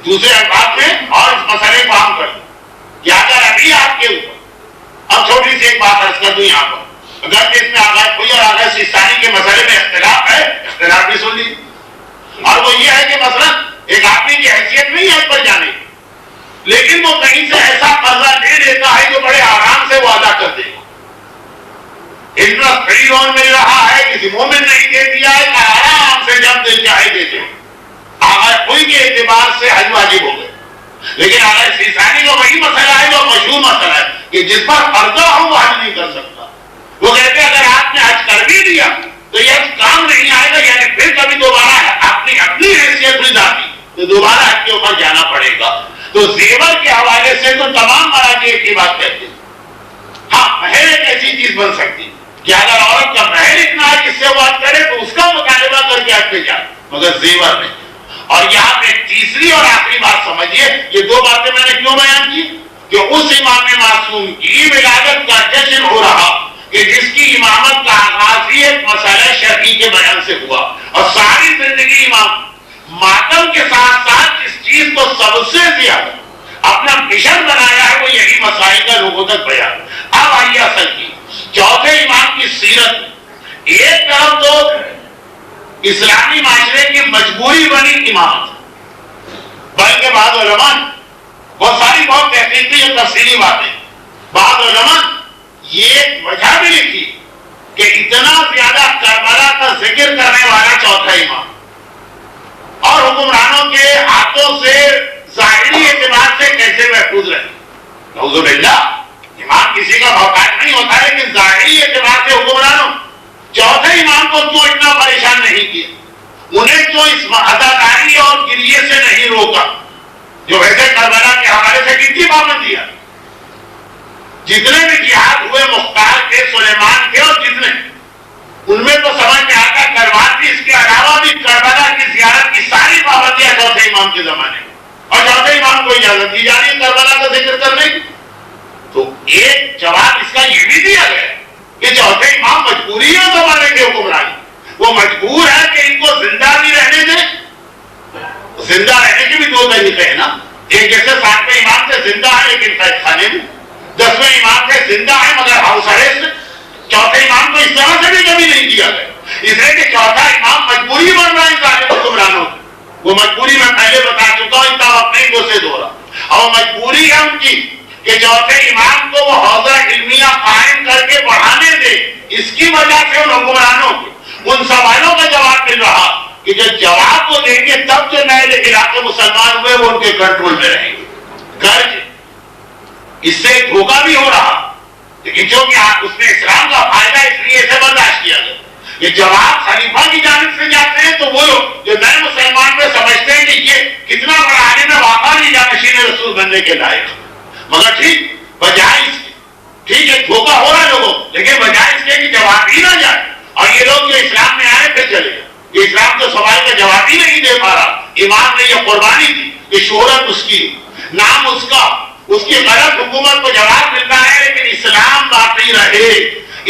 دوسرے الفاظ میں اور اس مسئلے کو عام کر دیں کہ اگر ابھی آپ کے اوپر، اب چھوٹی سی ایک بات عرض کر دوں یہاں پر، اگر اس میں آغاز کوئی اور آغاز سیستانی کے مسئلے میں اختلاف ہے، اختلاف بھی سن لیجیے، اور وہ یہ ہے کہ مثلا ایک آدمی کی حیثیت نہیں ہے حج پر جانے کی، لیکن وہ کہیں سے ایسا قرضہ لے لیتا ہے جو بڑے آرام سے وہ ادا کر دے گا، انٹرسٹ فری لون مل رہا ہے، کسی مومن نہیں دے دیا ہے، آرام سے جب دل چاہے دیتے ہیں، آغاز کوئی کے اعتبار سے حج واجب ہو گئے۔ لیکن آغاز سیستانی کا وہی مسئلہ ہے جو مشہور مسئلہ ہے کہ جس پر قرضہ ہو وہ حج نہیں کر سکتا۔ وہ کہتے ہیں اگر آپ نے حج کر بھی دیا تو یہ کام نہیں آئے گا، یعنی پھر کبھی دوبارہ اپنی حیثیت بھی جاتی تو دوبارہ حج کے اوپر جانا پڑے گا۔ تو زیور کے حوالے سے تو تمام مراجع ایک ہی بات کہتے ہیں۔ ہاں، مہر ایک ایسی چیز بن سکتی کہ اگر عورت کا مہر اتنا ہے جس سے وہ حج کرے تو اس کا مطالبہ کر کے حج پہ جائے، مگر زیور نہیں۔ اور یہاں پہ تیسری اور آخری بات سمجھیے، یہ دو باتیں میں نے کیوں بیان کی کہ اس امام معصوم کی ولادت کا جشن ہو رہا کہ جس کی امامت کا آغاز ہی ایک مسئلہ شرعی کے بیان سے ہوا، اور ساری زندگی امام ماتم کے ساتھ ساتھ جس چیز کو سب سے زیادہ اپنا مشن بنایا ہے وہ یہی مسائل کا لوگوں تک بیان۔ اب آئیے اصل کی چوتھے امام کی سیرت، ایک طرف تو اسلامی معاشرے کی مجبوری بنی امامت، بلکہ بعض علماء بہت ساری بہت تحقیقی اور تفصیلی باتیں، بعض علماء یہ وجہ بھی لکھی کہ اتنا زیادہ کربلا کا ذکر کرنے والا چوتھا امام اور حکمرانوں کے ہاتھوں سے ظاہری اعتبار سے کیسے محفوظ رہے۔ نعوذ باللہ، امام کسی کا محتاج نہیں ہوتا ہے، لیکن ظاہری اعتبار سے حکمرانوں چوتھے امام کو کیوں اتنا پریشان نہیں کیا، انہیں کیوں اس عزاداری اور گریے سے نہیں روکا، جو ویسے کربلا کے حوالے سے کتنی پابندی ہے، جتنے بھی جہاد ہوئے مختار کے، سلیمان کے، اور جتنے ان میں تو سمجھ میں آتا کربلا کی، اس کے علاوہ بھی کربلا کی زیارت کی ساری پابندیاں چوتھے امام کے زمانے میں، اور چوتھے امام کو اجازت دی جا رہی ہے کربلا کا ذکر کرنے کی۔ تو ایک جواب اس کا یہ بھی دیا گیا کہ چوتھے امام مجبوری ہے زمانے کے حکمرانی، وہ مجبور ہے کہ ان کو زندہ بھی رہنے دیں۔ زندہ رہنے کے بھی دو طریقے ہیں نا، ایک جیسے 7ویں امام سے زندہ ہے لیکن قید خانے میں، 10ویں امام سے زندہ ہے مگر ہاؤس اریسٹ۔ چوتھے امام کو اس طرح سے بھی کبھی نہیں کیا گیا، اس لیے کہ چوتھا امام مجبوری بن رہا ہے ظالم حکمرانوں کی۔ وہ مجبوری میں پہلے بتا چکا ہوں، اتنا وقت نہیں دو سے دورا، اور مجبوری ہے ان کی کہ چوتھے امام کو وہ حوزہ علمیہ قائم کر کے بڑھانے دے۔ اس کی وجہ سے ان حکمرانوں کے ان سوالوں کا جواب مل رہا کہ جب جواب وہ دیں گے تب جو نئے علاقے مسلمان ہوئے وہ ان کے کنٹرول میں رہیں گے۔ غرض اس سے دھوکہ بھی ہو رہا، لیکن چونکہ اس میں اسلام کا فائدہ اس لیے اسے برداشت کیا گیا کہ جواب خلیفہ کی جانب سے جاتے ہیں تو وہ جو نئے مسلمان میں سمجھتے ہیں کہ یہ کتنا بڑا عالم ہے، واقعی نہیں جانشین رسول بننے کے لائق، مگر ٹھیک بجائے اس کے، ٹھیک ہے دھوکہ ہو رہا ہے لوگوں، لیکن بجائے اس کے کہ جواب ہی نہ جائے، اور یہ لوگ جو اسلام میں آئے پھر چلے گئے، یہ اسلام تو سوال کا جواب ہی نہیں دے پا رہا۔ امام نے یہ قربانی دی کہ شہرت اس کی، نام اس کا، اس کی غلط حکومت کو جواب ملتا ہے، لیکن اسلام باقی رہے۔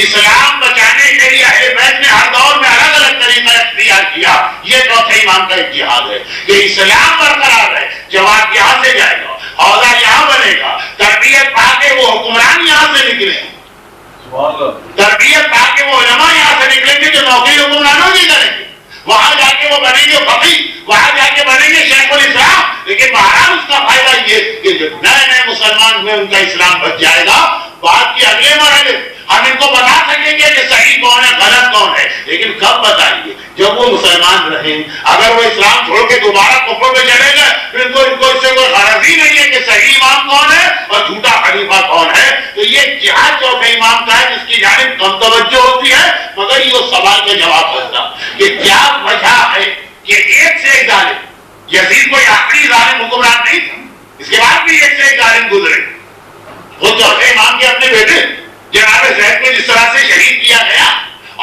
اسلام بچانے کے لیے اہل بیت نے ہر دور میں الگ الگ طریقہ اختیار کیا۔ یہ چوتھے امام کا اتحاد ہے کہ اسلام برقرار رہے، جواب یہاں سے جائے گا، عہدہ یہاں بنے گا، تربیت پا کے وہ حکمران یہاں سے نکلے، تربیت پا کے وہ علماء یہاں سے نکلیں گے جو نوکری حکمرانوں کی کریں گے، وہاں جا کے وہ بنیں گے فقیہ، وہاں جا کے بنیں گے شیخ الاسلام۔ لیکن بہرحال اس کا فائدہ یہ کہ جو نئے نئے مسلمان ہوئے ان کا اسلام بچ جائے گا۔ بات کی اگلے مرحلے ہم ان کو بتا سکیں گے کہ صحیح کون ہے غلط کون ہے، لیکن کب بتائیں گے؟ جب وہ مسلمان رہیں۔ اگر وہ اسلام چھوڑ کے دوبارہ کفر میں چلے گئے پھر ان کو اس سے کوئی غرض ہی نہیں ہے کہ صحیح امام کون ہے اور جھوٹا خلیفہ کون ہے۔ تو یہ جہاد چوتھے امام کا ہے جس کی جانب کم توجہ ہوتی ہے، مگر یہ اس سوال کا جواب بنتا کہ کیا وجہ ہے کہ ایک سے ایک ظالم، یزید کوئی آخری ظالم حکمران نہیں تھا، اس کے بعد بھی ایک سے ایک ظالم گزرے۔ وہ چوتھے امام کے اپنے بیٹے جناب زید کو جس طرح سے شہید کیا گیا،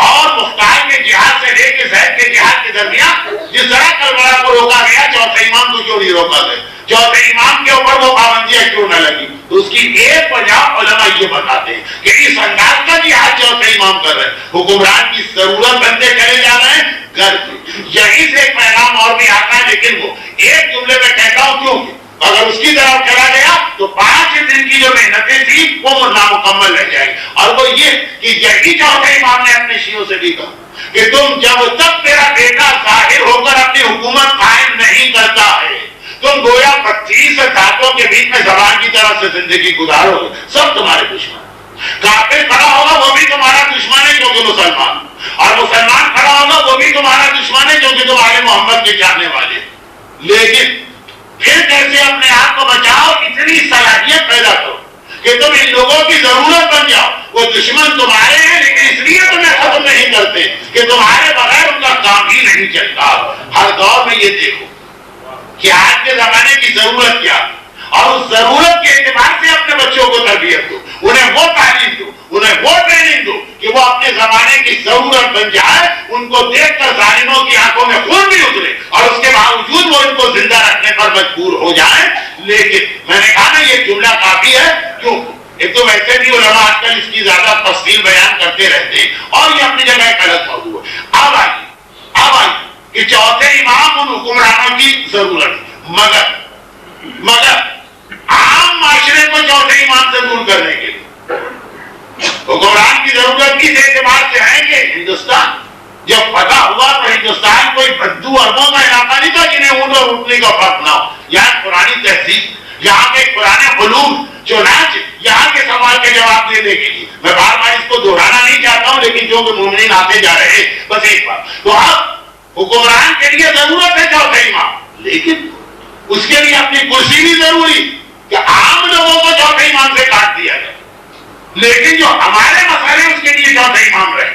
اور مختار کے جہاد سے لے کے زید کے جہاد کے درمیان جس طرح کربلا کو روکا گیا، چوتھے امام کو کیوں نہیں روکا گیا؟ چوتھے امام کے اوپر وہ پابندیاں کیوں نہ لگی؟ تو اس کی ایک وجہ علماء یہ بتاتے ہیں کہ اس انداز کا جہاد چوتھے امام کر رہے ہیں، حکمران کی ضرورت بنتے چلے جا رہے ہیں گھر سے. یہیں سے ایک پیغام اور بھی آتا ہے، لیکن وہ ایک جملے میں کہتا ہوں کیوں، اگر اس کی طرف چلا گیا تو 5 دن کی جو محنتیں تھی وہ نامکمل رہ جائے گی. اور وہ یہ کہ یہی چوتھے امام نے اپنے شیعوں سے بھی کہا کہ تم جب تک تیرا بیٹا ظاہر ہو کر اپنی حکومت قائم نہیں کرتا ہے، تم گویا 32 دانتوں کے بیچ میں زبان کی طرف سے زندگی گزارو گے. سب تمہارے دشمن. کافر کھڑا ہوگا وہ بھی تمہارا دشمن ہے کیونکہ مسلمان، اور مسلمان کھڑا ہوگا وہ بھی تمہارا دشمن ہے کیونکہ تمہارے محمد کے چاہنے والے. لیکن پھر کیسے اپنے آپ کو بچاؤ، اتنی صلاحیت پیدا کرو کہ تم ان لوگوں کی ضرورت بن جاؤ. وہ دشمن تمہارے ہیں لیکن اس لیے تمہیں ختم نہیں کرتے کہ تمہارے بغیر ان کا کام ہی نہیں چلتا. ہر دور میں یہ دیکھو کہ آج کے زمانے کی ضرورت کیا، اور اس ضرورت کے اعتبار سے اپنے بچوں کو تربیت دو، انہیں وہ تعلیم دو، انہیں وہ ٹریننگ دو کہ وہ اپنے زمانے کی ضرورت بن جائے. ان کو دیکھ کر ظالموں کی آنکھوں میں خون بھی اترے اور اس کے باوجود وہ ان کو زندہ رکھنے پر مجبور ہو جائیں. لیکن میں نے کہا نا یہ جملہ کافی ہے. کیوں؟ ایک تو ویسے بھی علماء آج کل اس کی زیادہ تفصیل بیان کرتے رہتے ہیں اور یہ اپنی جگہ ایک الگ موضوع ہے. اب آئیے کہ چوتھے امام ان حکمرانوں کی ضرورت، مگر عام معاشرے کو چوتھے امام سے دور کرنے کے لیے حکمران کی ضرورت کس اعتبار سے ہے کہ ہندوستان جب فتح ہوا تو ہندوستان کوئی بدو اربوں کا علاقہ نہیں تھا جنہیں اونٹ اور اٹھنے کا فرق نہ ہو. یہاں پرانی تہذیب، یہاں کے پرانے علوم، چنانچہ یہاں کے سوال کے جواب دینے کے لیے میں بار بار اس کو دہرانا نہیں چاہتا ہوں، لیکن جو کہ مومنین آتے جا رہے ہیں بس ایک بار تو اب حکمران کے لیے ضرورت ہے چوتھے امام، لیکن اس کے لیے اپنی کرسی بھی ضروری کہ عام لوگوں کو چوتھے امام سے کاٹ دیا جائے، لیکن جو ہمارے مسئلے اس کے لیے چوتھے امام رہے.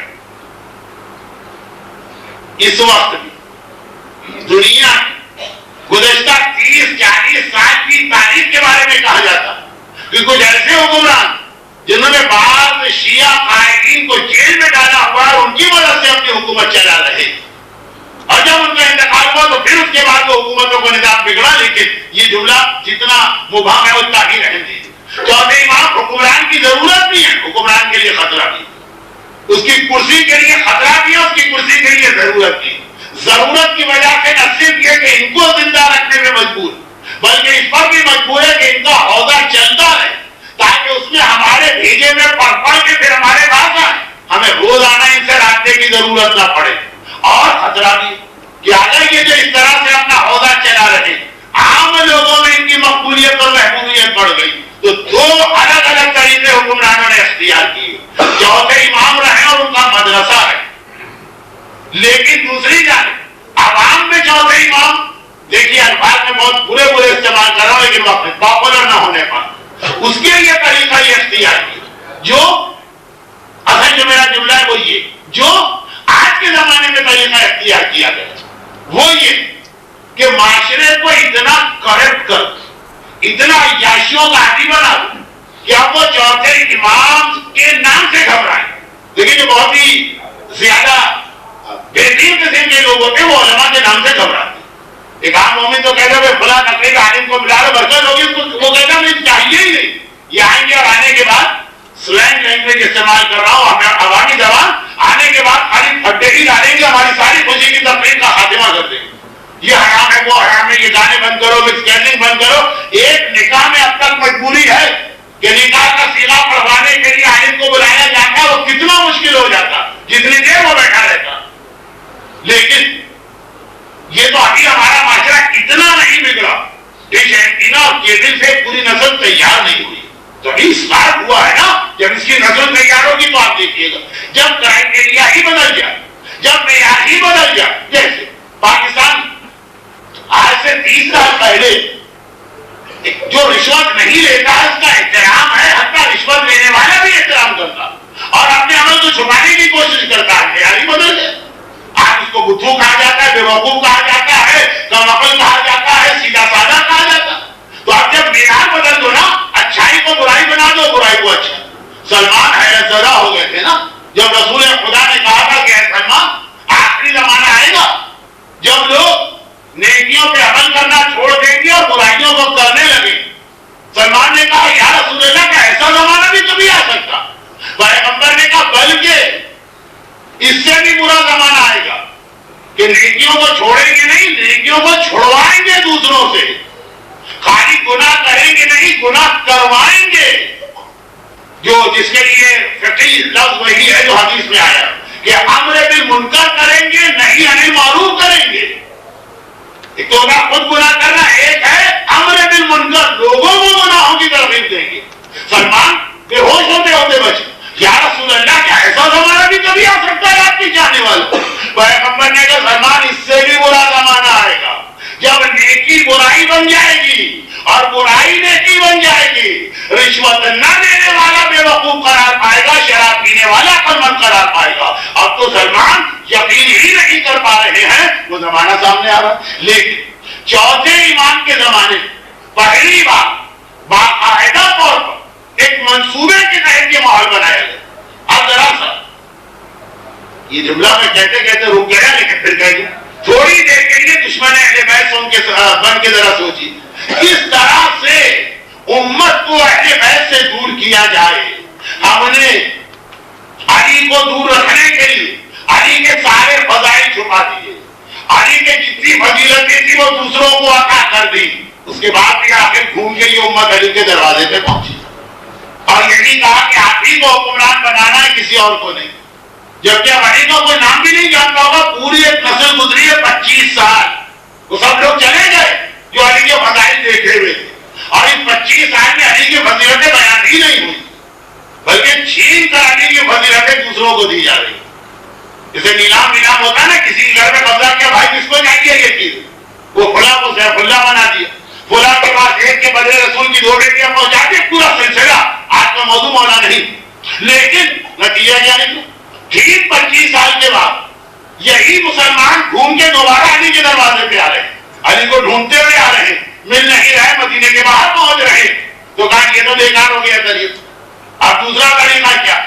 اس وقت بھی دنیا گزشتہ 30-40 سال کی تاریخ کے بارے میں کہا جاتا کہ کچھ ایسے حکمران جنہوں نے بعض شیعہ قائدین کو جیل میں ڈالا ہوا اور ان کی مدد سے اپنی حکومت چلا رہے، اور جب ان کا انتقال ہوا تو پھر اس کے بعد وہ حکومتوں کا نظام بگڑا. لیکن یہ جملہ جتنا مبہم ہے اتنا ہی رہنے دیجیے. چوتھے امام حکمران کی ضرورت بھی ہے، حکمران کے لیے خطرہ بھی، اس کی کرسی کے لیے خطرہ بھی ہے، اس کی کرسی کے لیے ضرورت بھی. ضرورت کی وجہ سے نہ صرف یہ کہ ان کو زندہ رکھنے میں مجبور، بلکہ اس پر بھی مجبور ہے کہ ان کا عہدہ چلتا رہے تاکہ اس میں ہمارے بھیجے میں پڑھ کے پھر ہمارے پاس آئے، ہمیں روزانہ ان سے رابطے کی ضرورت نہ پڑے. اور خطرہ بھی کہ اگر یہ جو اس طرح سے اپنا عہدہ چلا رہے، عام لوگوں میں ان کی مقبولیت اور محبوبیت بڑھ گئی تو 2 الگ الگ طریقے حکمرانوں نے اختیار کیے. چوتھے امام رہے اور ان کا مدرسہ ہے، لیکن دوسری جانب عوام میں چوتھے امام، دیکھیے الفاظ میں بہت برے استعمال کر رہا ہوں لیکن وقت پاپولر نہ ہونے پر اس کے لیے طریقہ یہ اختیار کیا جو اصل جو میرا جملہ ہے وہ یہ جو آج کے زمانے میں طریقہ اختیار کیا گیا وہ یہ کہ معاشرے کو اتنا کرپٹ کر، اتنا عیاشیوں کا عادی بنا دو کہ اب وہ چوتھے امام کے نام سے گھبرائیں. لیکن جو بہت ہی زیادہ بہترین قسم کے لوگ ہوتے ہیں وہ علماء کے نام سے گھبراتے. ایک عام مومن تو کہتا ہے فلاں نقلی کا عالم کو ملا لو برکت ہوگی، وہ کہتا مجھے چاہیے ہی نہیں. یہ آئیں گے اور آنے کے بعد سلینگ لینگویج استعمال کر رہا ہوں، ہمیں عوامی زبان آنے کے بعد خالی پھٹے ہی ڈالیں گے، ہماری ساری خوشی کی تقریب کا خاتمہ کر دیں گے. یہ حرام ہے، وہ حرام ہے، یہ گانے بند کرو، مکسچرنگ بند کرو. ایک نکاح میں اب تک مجبوری ہے کہ نکاح کا صیغہ پڑھوانے کے لیے عالم کو بلایا جاتا ہے، وہ کتنا مشکل ہو جاتا جتنی دیر وہ بیٹھا رہتا. لیکن یہ تو ابھی ہمارا معاشرہ اتنا نہیں بگڑا، ڈش اینٹینا اور کیبل سے پوری نسل تیار نہیں ہوئی. تو ابھی اسٹارٹ ہوا ہے نا، جب اس کی نسل تیار ہوگی تو آپ دیکھیے گا جب کرائٹیریا ہی بدل جائے، جب معیار ہی بدل جائے. جیسے پاکستان آج سے 30 سال پہلے جو رشوت نہیں لیتا اس کا احترام ہے، حتیٰ رشوت لینے والا بھی احترام کرتا اور اپنے عمل کو چھپانے کی کوشش کرتا ہے. معیار ہی بدل جائے. آج اس کو بدھو کہا جاتا ہے، بیوقوف کہا جاتا ہے، کم عقل کہا جاتا ہے، سیدھا سادہ کہا جاتا ہے. تو اب جب معیار بدل دو نا، اچھائی کو برائی بنا دو، برائی کو اچھا. سلمان حیرت زدہ ہو گئے تھے نا جب رسول خدا نے کہا تھا کہ اے سلمان آخری زمانہ آئے گا جب لوگ نیکیوں پہ عمل کرنا چھوڑ دیں گے اور برائیوں کو کرنے لگے. سلمان نے کہا یا رسول اللہ کا ایسا زمانہ بھی کبھی آ سکتا. پیغمبر نے کہا بلکہ دوسروں سے. خالی گناہ کریں گے نہیں، گناہ کروائیں گے. جو جس کے لیے فقہی لفظ وہی ہے جو حدیث میں آیا کہ امر بالمنکر کریں گے، نہیں انل معروف کریں گے. ایک تو ہوگا خود گناہ کرنا، ایک ہے امر بالمنکر، لوگوں کو گناہوں کی ترغیب دیں گے. سلمان بے ہوش ہوتے ہوتے بچے. یا رسول اللہ، کیا ایسا زمانہ بھی کبھی آ سکتا ہے آپ کی چاہنے والا؟ پیغمبر نے کہا سلمان اس سے بھی برا زمانہ آئے گا جب نیکی برائی بن جائے گی اور برائی نیکی بن جائے گی. رشوت نہ دینے والا بے وقوف قرار پائے گا، شراب پینے والا عقلمند قرار پائے گا. اب تو سلمان یقین ہی نہیں کر پا رہے ہیں، وہ زمانہ سامنے آ رہا. لیکن چوتھے ایمان کے زمانے پہلی بار باقاعدہ طور پر ایک منصوبے کے تحت یہ ماحول بنایا گیا. اب ذرا سا یہ جملہ میں کہتے کہتے رک گیا، لیکن پھر کہہ گیا تھوڑی دیر کے لیے دشمن اہل بیت ان کے بن کے ذرا سوچیے کس طرح سے امت کو اہل بیت سے دور کیا جائے. ہم نے علی کو دور رکھنے کے لیے علی کے سارے فضائل چھپا دیے، علی کے جتنی فضیلتیں تھی وہ دوسروں کو عطا کر دی. اس کے بعد بھی آخر گھوم کے لیے امت علی کے دروازے پہ پہنچی اور یہی کہا کہ آپ ہی کو حکمران بنانا ہے، کسی اور کو نہیں. جبکہ علی کا کوئی نام بھی نہیں جانتا ہوگا. پوری ایک نسل گزری ہے 25 سال، وہ سب لوگ چلے گئے جو علی کے فضائل دیکھے ہوئے تھے، اور ان 25 سال میں علی کی فضیلتیں بیان ہی نہیں ہوئی، بلکہ چھین کر علی کی فضیلتیں دوسروں کو دی جا رہی. جیسے نیلام ہوتا ہے نا، کسی گھر میں قبضہ کیا، بھائی کس کو چاہیے یہ چیز، وہ فلاں کو سیف اللہ بنا دیا، فلاں کے پاس ایک کے بدلے رسول کی 2 بیٹیاں پہنچا دی. پورا سلسلہ آج کا موضوع مولا نہیں، لیکن نتیجہ کیا نکلا؟ ٹھیک 25 سال کے بعد یہی مسلمان گھوم کے دوبارہ علی کے دروازے پہ آ رہے ہیں، علی کو ڈھونڈتے ہوئے آ رہے ہیں، مل نہیں رہے، مدینے کے باہر پہنچ رہے ہیں. تو کہا یہ تو بیکار ہو گیا طریقہ. اب دوسرا طریقہ کیا؟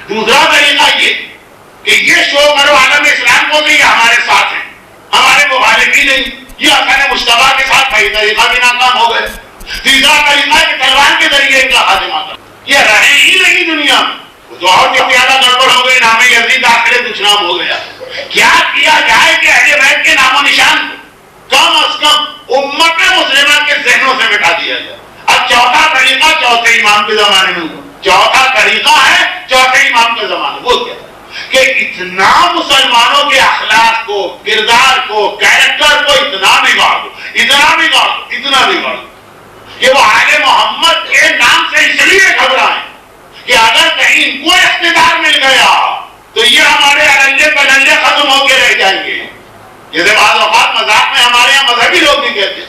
دوسرا طریقہ یہ کہ یہ شو کرو عالم اسلام کو کہ یہ ہمارے ساتھ ہیں، ہمارے مخالف ہی نہیں. یہ اپنے مشتبہ کے ساتھ کئی طریقہ بھی ناکام ہو گئے. تیسرا طریقہ کہ تلوار کے ذریعے ان کا خاتمہ کرو. یہ رہے ہی نہیں دنیا میں، تو اور زیادہ گڑبڑ ہو گئی، نام یزید داخلے کچھ نام ہو گیا. کیا کیا جائے کہ اہل بیت کے نام و نشان کم از کم امت مسلمہ کے ذہنوں سے مٹا دیا جائے. اب چوتھا طریقہ چوتھے امام کے زمانے میں ہوا. چوتھا طریقہ ہے چوتھے امام کے زمانے. وہ کیا کہ اتنا مسلمانوں کے اخلاق کو، کردار کو، کیریکٹر کو اتنا بگاڑ دو، اتنا بگاڑ دو، اتنا بگاڑ دو کہ وہ آل محمد کے نام سے اس لیے گھبرائیں کہ اگر کہیں ان کو اقتدار مل گیا تو یہ ہمارے اللے پللے ختم ہو کے رہ جائیں گے. جیسے بعض اوقات مذاق میں ہمارے یہاں مذہبی لوگ بھی کہتے ہیں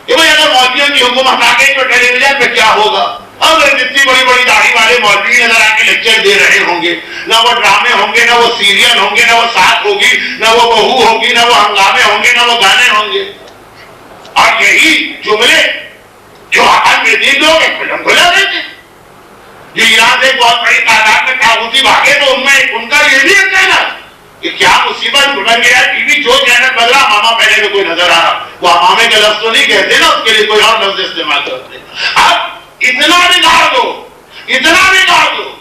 کہ بھائی اگر مولویوں کی حکومت آ گئی تو ٹیلی ویژن پہ کیا ہوگا؟ اگر جتنی بڑی بڑی داڑھی والے مولوی نظر آ کے لیکچر دے رہے ہوں گے، نہ وہ ڈرامے ہوں گے، نہ وہ سیریل ہوں گے، نہ وہ ساتھ ہوگی، نہ وہ بہو ہوگی، نہ وہ ہنگامے ہوں گے، نہ وہ گانے ہوں گے. اور یہی جملے جو عقل میں دین لوگ کھلم کھلا دیتے، جو ایران سے بہت بڑی تعداد میں طاغوتی بھاگے تو ان میں ان کا یہ بھی کہنا کہ کیا مصیبت بن گیا، ٹی وی جو چینل بدلا، ماما پہلے میں کوئی نظر آ رہا. وہ امامے کا لفظ تو نہیں کہتے نا، اس کے لیے کوئی اور لفظ استعمال کرتے. اب اتنا بگاڑ دو، اتنا بگاڑ دو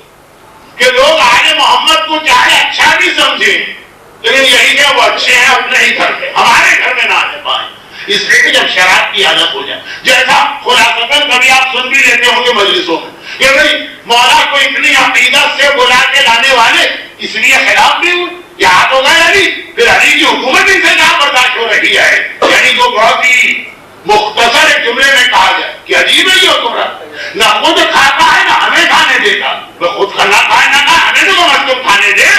کہ لوگ آل محمد کو چاہے اچھا بھی سمجھیں، لیکن یہی کہ وہ اچھے ہیں اپنے ہی گھر میں، ہمارے گھر میں نہ آنے پائیں. اس لیے کہ جب شراب کی عادت ہو جائے، جیسا خلاصتاً کبھی آپ سن بھی لیتے ہوں گے مجلسوں میں کہ بھائی مولا کو اتنی عقیدت سے بلا کے لانے والے اس لیے خلاف بھی ہوئے، یاد ہو گئے علی، پھر علی کی حکومت ان سے کہاں برداشت ہو رہی ہے. یعنی کو بہت ہی مختصر ایک جملے میں کہا جائے کہ عجیب ہے یہ حکمران، نہ خود کھاتا ہے نہ ہمیں کھانے دیتا، وہ خود کھانا کھائے نہ کھائے، ہمیں تو مطلب کھانے دے.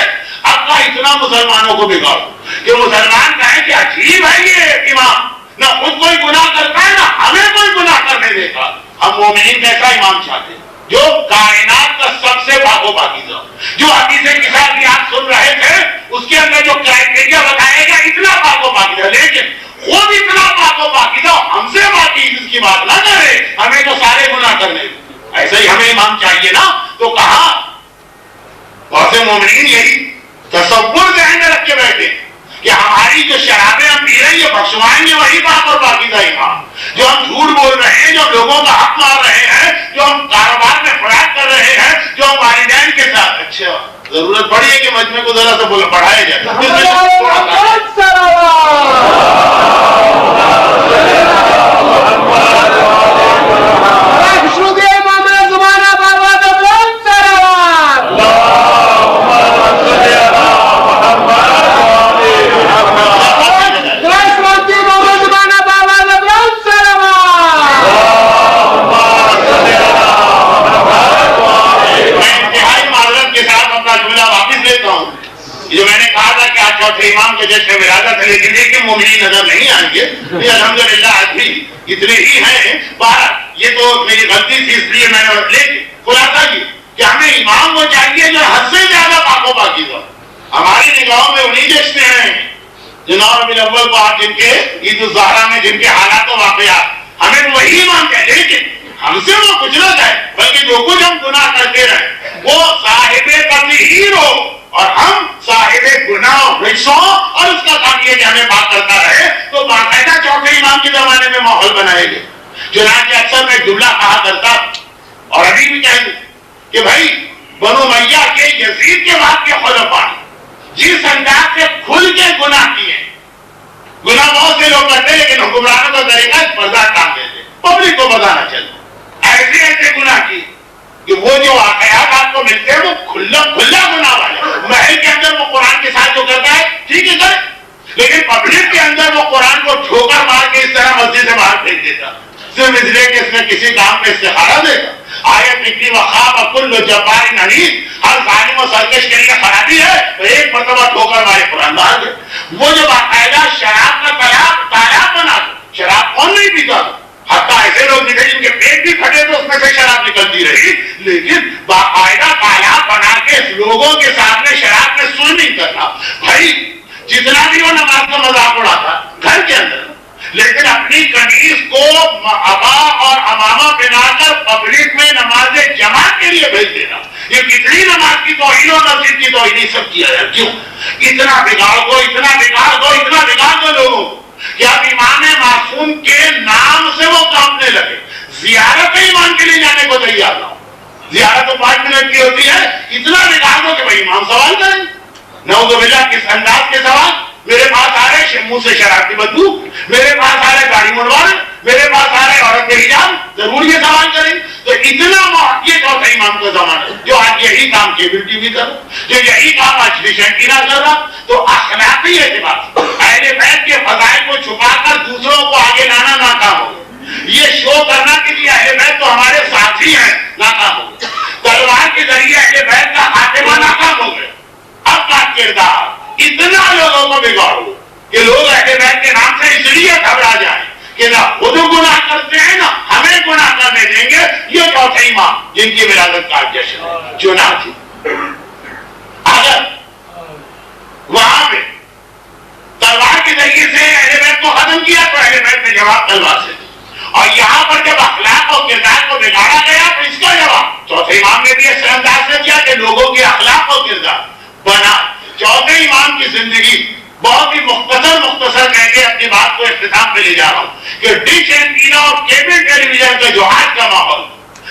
اب کا اتنا مسلمانوں کو بگاڑو کہ مسلمان کہیں کہ عجیب ہے یہ امام، نہ خود کوئی گناہ کرتا ہے نہ ہمیں کوئی گناہ کرنے دیتا. ہم مومنین کیسا امام چاہتے ہیں جو کائنات کا سب سے پاک و پاکیزہ، جو حدیث کتاب کی آپ سن رہے تھے اس کے اندر جو کرائٹیریا بتائے گا اتنا پاک و پاکیزہ، لیکن خود اتنا پاک و پاکیزہ ہم سے پاکیزہ کی بات نہ کرے، ہمیں تو سارے گناہ کرنے. ایسا ہی ہمیں امام چاہیے نا. تو کہا بہت سے مومنین یہی تصور ذہن میں رکھ کے بیٹھے کہ ہماری جو شرابیں ہم پی رہے ہیں بخشوائیں گے وہی پاک اور پاکیزہ امام. جو ہم جھوٹ بول رہے ہیں، جو لوگوں کا حق مار رہے ہیں، جو ہم کاروبار میں فراڈ کر رہے ہیں، جو ہم والدین کے ساتھ، اچھا ضرورت پڑی ہے کہ مجمع کو ذرا سا بڑھایا جائے. جو میں نے کہا تھا کہ آج چوتھے امام کے جشن ولادت ہے، لیکن دیکھیں مومنین نظر نہیں آئیں گے، یہ الحمدللہ آج بھی اتنے ہی ہیں. یہ تو میری غلطی تھی، اس لیے میں نے لیکن خلاصہ یہ کہ ہمیں امام وہ چاہیے جو حد سے زیادہ پاک و پاکیزہ. ہماری نگاہوں میں انہی جشن ہیں جناب ربیع الاول کو آپ جن کے عید الزہرا میں جن کے حالات و واقعات، ہمیں وہی امام چاہیے، لیکن ہم سے وہ کچھ نہ چاہے بلکہ جو کچھ ہم گناہ کرتے رہے وہ صاحب تطہیر ہو اور ہم صاحب گناہ رجسوں، اور اس کا کام یہ کہ ہمیں پاک کرتا رہے. تو باقاعدہ چوتھے امام کے زمانے میں ماحول بنائے گے. چنانچہ اکثر میں جملہ کہا کرتا اور ابھی بھی کہہ دوں کہ بھائی بنو امیہ کے یزید کے بعد کے خلفاء جس انداز سے کھل کے گناہ کیے، گناہ بہت سے لوگ کرتے لیکن حکمرانوں کا طریقہ پردہ ٹانگ دیتے، پبلک کو پتہ نہ چلے. ایسے ایسے گناہ کیے کہ وہ جو واقعات آپ کو ملتے ہیں وہ کھلا گناہ والا. محل کے اندر وہ قرآن کے ساتھ جو کرتا ہے ٹھیک ہے کرے، لیکن پبلک کے اندر وہ قرآن کو ٹھوکر مار کے اس طرح مسجد سے باہر پھینک دیتا، صرف اس لیے کہ اس نے کسی کام پہ استخارہ دے گا. آیت نکلی وخاب کل جبار عنید، ہر ظالم و سرکش کے لیے خرابی ہے تو ایک مرتبہ ٹھوکر مارے قرآن باہر دے. وہ جو باقاعدہ شراب کا تالاب بنا دو، شراب کون نہیں پیتا؟ حتیٰ ایسے لوگ بھی تھے جن کے پیٹ بھی پھٹے تو اس میں سے شراب نکلتی رہی، لیکن باقاعدہ تالاب بنا کے لوگوں کے سامنے شراب میں سوئمنگ کرنا. بھائی جتنا بھی وہ نماز کا مذاق اڑاتا گھر کے اندر، لیکن اپنی قمیص کو ابا اور امامہ پہنا کر پبلک میں نماز جماعت کے لیے بھیج دینا، یہ کتنی نماز کی توہین اور مسجد کی توہین سب کیا ہے. کیوں اتنا بگاڑ دو، اتنا بگاڑ دو، اتنا بگاڑ دو لوگوں کو کہ اب امام معصوم کے نام سے وہ کانپنے لگے، زیارت امام کے لیے جانے کو تیار نہ ہو. زیارت تو 5 منٹ کی ہوتی ہے، اتنا بگاڑ دو کہ بھائی امام سوال کریں. نعوذ باللہ کس انداز کے سوال؟ میرے پاس آ رہے منہ سے شراب کی بدبو، میرے پاس آ رہے گاڑی منڈوانے، میرے پاس آ رہے عورت کے حجاب، ضرور یہ سوال کریں. تو اتنا یہ چوتھے امام کا زمانہ ہے جو آج یہی کام کیبل ٹی وی کر رہا، جو یہی کام آج ڈشینٹینا کر رہا. تو اخلاقی اعتبار سے اہل بیت کے فضائل کو چھپا کر دوسروں کو آگے لانا ناکام ہو گیا. یہ شو کرنا کہ یہ اہل بیت تو ہمارے ساتھی ہیں ناکام ہو گیا. تلوار کے ذریعے اہل بیت کا خاتمہ ناکام ہو گیا. اب کا کردار اتنا لوگوں کو بگاڑو کہ لوگ اہل بیت کے نام سے اس لیے گھبرا جائیں کہ نہ خود گناہ کرتے ہیں نہ ہمیں گناہ کرنے دیں گے. یہ چوتھے امام جن کی ولادت کا جشن ہے. چنانچہ اگر وہاں پہ تلوار کے ذریعے سے اہل بیت کو ختم کیا تو اہل بیت نے جواب تلوار سے دیا، اور یہاں پر جب اخلاق اور کردار کو بگاڑا گیا تو اس کا جواب چوتھے امام نے بھی اس انداز سے دیا کہ لوگوں کے اخلاق اور کردار بنا. چوتھے امام کی زندگی بہت ہی مختصر کہہ کے اپنی بات کو اختتام پہ لے جا رہا ہوں کہ ڈش اینٹینا اور کیبل ٹیلی ویژن کا جو آج کا ماحول،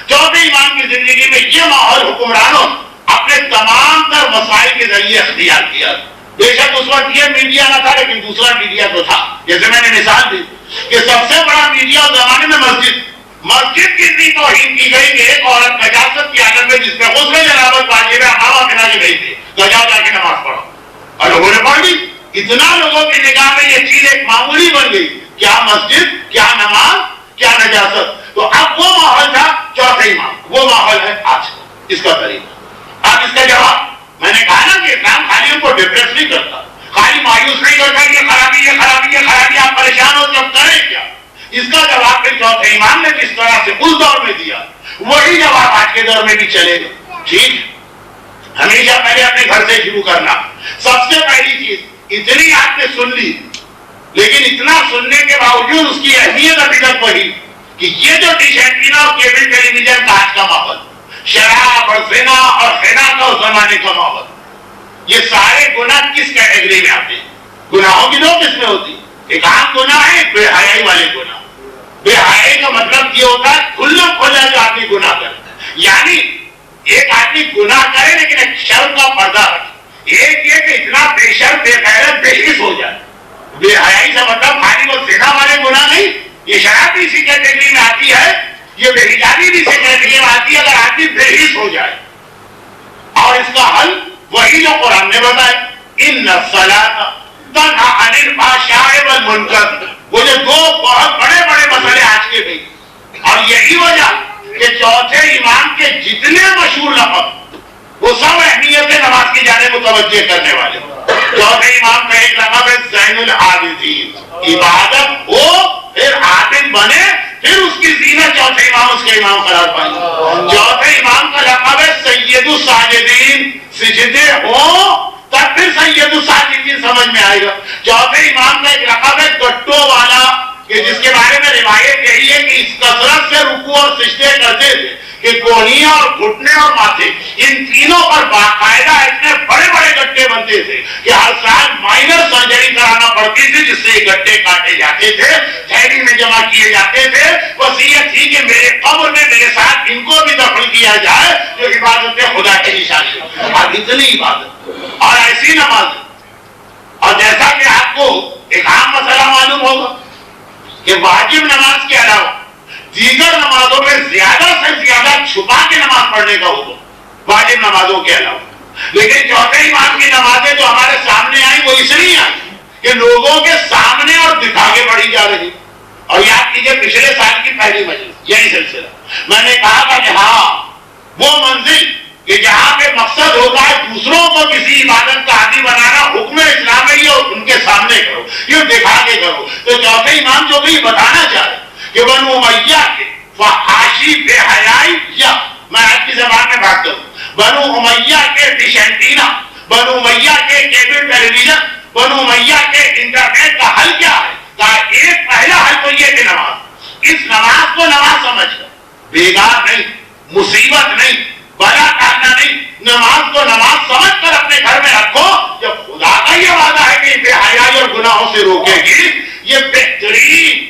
چوتھے امام کی زندگی میں یہ ماحول حکمرانوں اپنے تمام تر مسائل کے ذریعے اختیار کیا. بے شک اس وقت یہ میڈیا نہ تھا لیکن دوسرا میڈیا تو تھا. جیسے میں نے مثال دی کہ سب سے بڑا میڈیا اس زمانے میں مسجد کی اتنی توہین کی گئی کہ ایک عورت نجاست کی حالت میں جس میں غسل جنابت واجب ہے امامہ بنا کے بھیج دی، گجا جا کے نماز پڑھو، اور لوگوں نے پڑھ لی. اتنا لوگوں کی نگاہ میں یہ چیز ایک معمولی بن گئی، کیا مسجد، کیا نماز، کیا نجاست. تو اب وہ ماحول تھا چوتھے امام، وہ ماحول ہے آج اس کا طریقہ. اب اس کا جواب میں نے کہا نا کہ اسلام خالی ان کو ڈپریس نہیں کرتا، خالی مایوس نہیں کرتا، یہ خرابی یہ خرابی یہ خرابی، آپ پریشان ہو جب کریں کیا. اس کا جواب پھر چوتھے امام نے جس طرح سے اس دور میں دیا وہی جواب آج کے دور میں بھی چلے گا. ٹھیک، ہمیشہ پہلے اپنے گھر سے شروع کرنا. سب سے پہلی چیز اتنی آپ نے سن لی، لیکن اتنا سننے کے باوجود اس کی اہمیت ابھی تک وہی کہ یہ جو ڈش اینٹینا اور کیبل ٹیلی ویژن کا آج کا ماحول، شراب اور زنا اور خنا کا اس زمانے کا ماحول، یہ سارے گناہ کس کیٹیگری میں آتے ہیں؟ گناہوں کی دو قسمیں ہوتی، ایک عام گناہ ہے، ایک بے حیائی والے گناہ. بے حیائی کا مطلب یہ ہوتا ہے کھلا کھلا جو آدمی گناہ کرے، یعنی ایک آدمی گناہ کرے لیکن ایک شرم کا پردہ رکھے. ایک یہ کہ اتنا بے شرم بے غیرت بے حس ہو جائے. بے حیائی سے مطلب خالی وہ زنا والے گناہ نہیں، یہ شراب بھی اسی کیٹیگری میں آتی ہے، یہ بے حجابی بھی اسی کیٹیگری میں آتی ہے اگر آدمی بے حس ہو جائے. اور اس کا حل وہی جو قرآن نے بتایا، ان الصلاۃ تنہی عن الفحشاء والمنکر. وہ جو دو بہت بڑے بڑے مسئلے آج کے بھی، اور یہی وجہ کہ چوتھے امام کے جتنے مشہور لفظ وہ سب اہمیت نماز کی جانب متوجہ کرنے والے. چوتھے امام کا ایک لقب ہے زین العابدین، عبادت ہو پھر عابد بنے پھر اس کی زینت چوتھے امام اس کے امام قرار پائے۔ چوتھے امام کا لقب ہے سید الساجدین، سجدے ہوں تب پھر سید الساجدین سمجھ میں آئے گا۔ چوتھے امام کا ایک لقب ہے گٹوں والا، کہ جس کے بارے میں روایت یہی ہے کہ اس کثرت سے رکوع اور سجدے کرتے تھے کہ کونیاں اور گھٹنے اور ماتھے ان تینوں پر باقاعدہ اتنے بڑے بڑے گٹے بنتے تھے کہ ہر سال مائنر سرجری کرانا پڑتی تھی، جس سے یہ گٹے کاٹے جاتے تھے، تھیلی میں جمع کیے جاتے تھے۔ وصیت تھی کہ میرے قبر میں میرے ساتھ ان کو بھی دفن کیا جائے جو عبادت خدا کی نشانی ہے۔ اب اتنی عبادت اور ایسی نماز، اور جیسا کہ آپ کو ایک عام مسئلہ معلوم ہوگا کہ واجب نماز کے علاوہ دیگر نمازوں میں زیادہ سے زیادہ چھپا کے نماز پڑھنے کا حکم واجب نمازوں کے علاوہ، لیکن چوتھے امام کی نمازیں جو ہمارے سامنے آئی وہ اس لیے آئی کہ لوگوں کے سامنے اور دکھا کے پڑھی جا رہی۔ اور یاد کیجیے پچھلے سال کی پہلی مجلس یہی سلسلہ میں نے کہا تھا کہ ہاں وہ منزل کہ جہاں پہ مقصد ہوتا ہے دوسروں کو کسی عبادت کا عادی بنانا، حکم اسلام ہے یہ ان کے سامنے کرو، یہ دکھا کے کرو۔ تو چوتھے امام جو بھی بتانا چاہ رہے کہ بنو امیہ کے فحاشی بے حیائی، یا میں آپ کی زبان میں بات کروں، بنو امیہ کے ڈش اینٹینا، بنو امیہ کے کیبل ٹیلی ویژن، بنو امیہ کے انٹرنیٹ کا حل کیا ہے؟ کہا ایک پہلا حل تو یہ کہ نماز، اس نماز کو نماز سمجھ کر، بیگار نہیں، مصیبت نہیں، بڑا کارنا نہیں، نماز کو نماز سمجھ کر اپنے گھر میں رکھو۔ جب خدا کا یہ وعدہ ہے کہ بے حیائی اور گناہوں سے روکے گی، یہ بہترین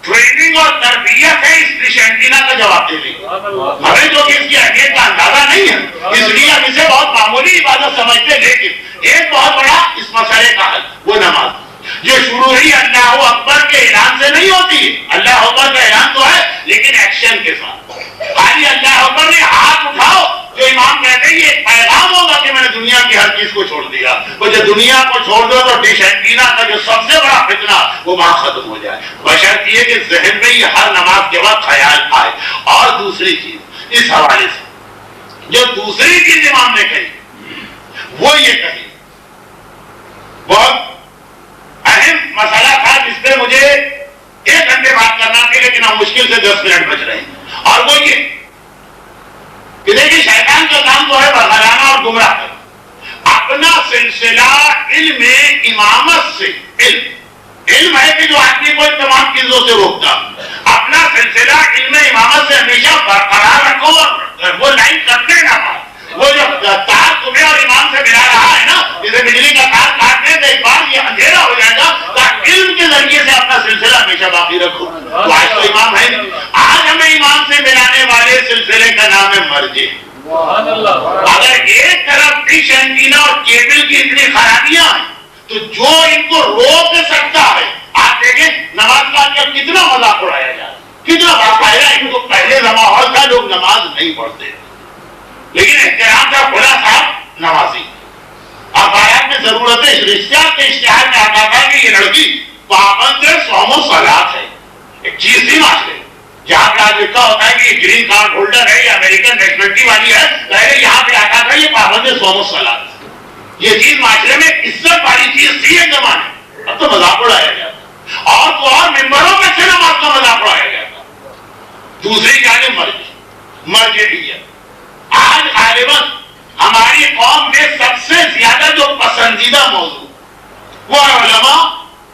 ٹریننگ اور تربیت ہے اس ڈش اینٹینا کا جواب دینے کی۔ ہمیں جو کہ اس کی اہمیت کا اندازہ نہیں ہے اس لیے ہم اسے بہت معمولی عبادت سمجھتے ہیں، لیکن ایک بہت بڑا اس مسئلے کا حل وہ نماز جو شروع ہی اللہ اکبر کے اعلان سے نہیں ہوتی ہے۔ اللہ اکبر کا اعلان تو ہے لیکن ایکشن کے ساتھ، خالی اللہ اکبر نے ہاتھ اٹھاؤ جو امام کہتے ہیں یہ ایک پیغام ہوگا کہ میں نے دنیا کی ہر چیز کو چھوڑ دیا، وہ جب دنیا کو چھوڑ دو تو ڈش اینٹینا کا جو سب سے بڑا فتنہ وہ وہاں ختم ہو جائے، بشرط یہ کہ ذہن میں یہ ہر نماز کے وقت خیال آئے۔ اور دوسری چیز اس حوالے سے جو دوسری چیز امام نے کہی وہ یہ کہی، بہت اہم مسئلہ تھا جس پہ مجھے 1 گھنٹے بات کرنا تھی لیکن ہم مشکل سے 10 منٹ بچ رہے ہیں، اور وہ یہ کہ دیکھیے شیطان کا کام تو ہے برگلانا اور گمراہ کرنا۔ اپنا سلسلہ علم امامت سے، علم ہے کہ جو آدمی کو تمام چیزوں سے روکتا، اپنا سلسلہ علم امامت سے ہمیشہ برقرار رکھو اور وہ لائن کرتے نہ پائے۔ وہ جو تار تمہیں اور امام سے ملا رہا ہے نا، جسے بجلی کا تار کاٹنے تو ایک بار یہ اندھیرا ہو جائے گا، علم کے ذریعے سے اپنا سلسلہ ہمیشہ باقی رکھو۔ تو آج تو امام ہے نہیں، آج ہمیں امام سے ملانے والے سلسلے کا نام ہے مرجع۔ اگر ایک طرف ڈش اینٹینا اور کیبل کی اتنی خرابیاں ہیں تو جو ان کو روک سکتا ہے، آپ دیکھیں نماز کا آج کتنا مذاق اڑایا جائے، کتنا باقاعدہ ان کو پہلے ماحول تھا لوگ نماز نہیں پڑھتے لیکن احترام کا کھلا صاحب نمازی۔ اب آیات میں ضرورت ہے، رشتہ کے اشتہار میں آتا تھا کہ یہ لڑکی پابند صوم و صلاۃ ہے، ایک چیز تھی معاشرے جہاں پہ آج لکھا ہوتا ہے کہ یہ گرین کارڈ ہولڈر ہے یا امریکن نیشنلٹی والی ہے، پہلے یہاں پہ آتا تھا یہ پابند صوم و صلاۃ، یہ چیز معاشرے میں عزت والی چیز تھی ایک زمانے، اب تو مذاق اڑایا گیا تھا، اور تو اور ممبروں میں سے نماز کا مذاق اڑایا گیا تھا۔ دوسری جانب مرجعیت، آج غالباً ہماری قوم میں سب سے زیادہ جو پسندیدہ موضوع وہ علماء،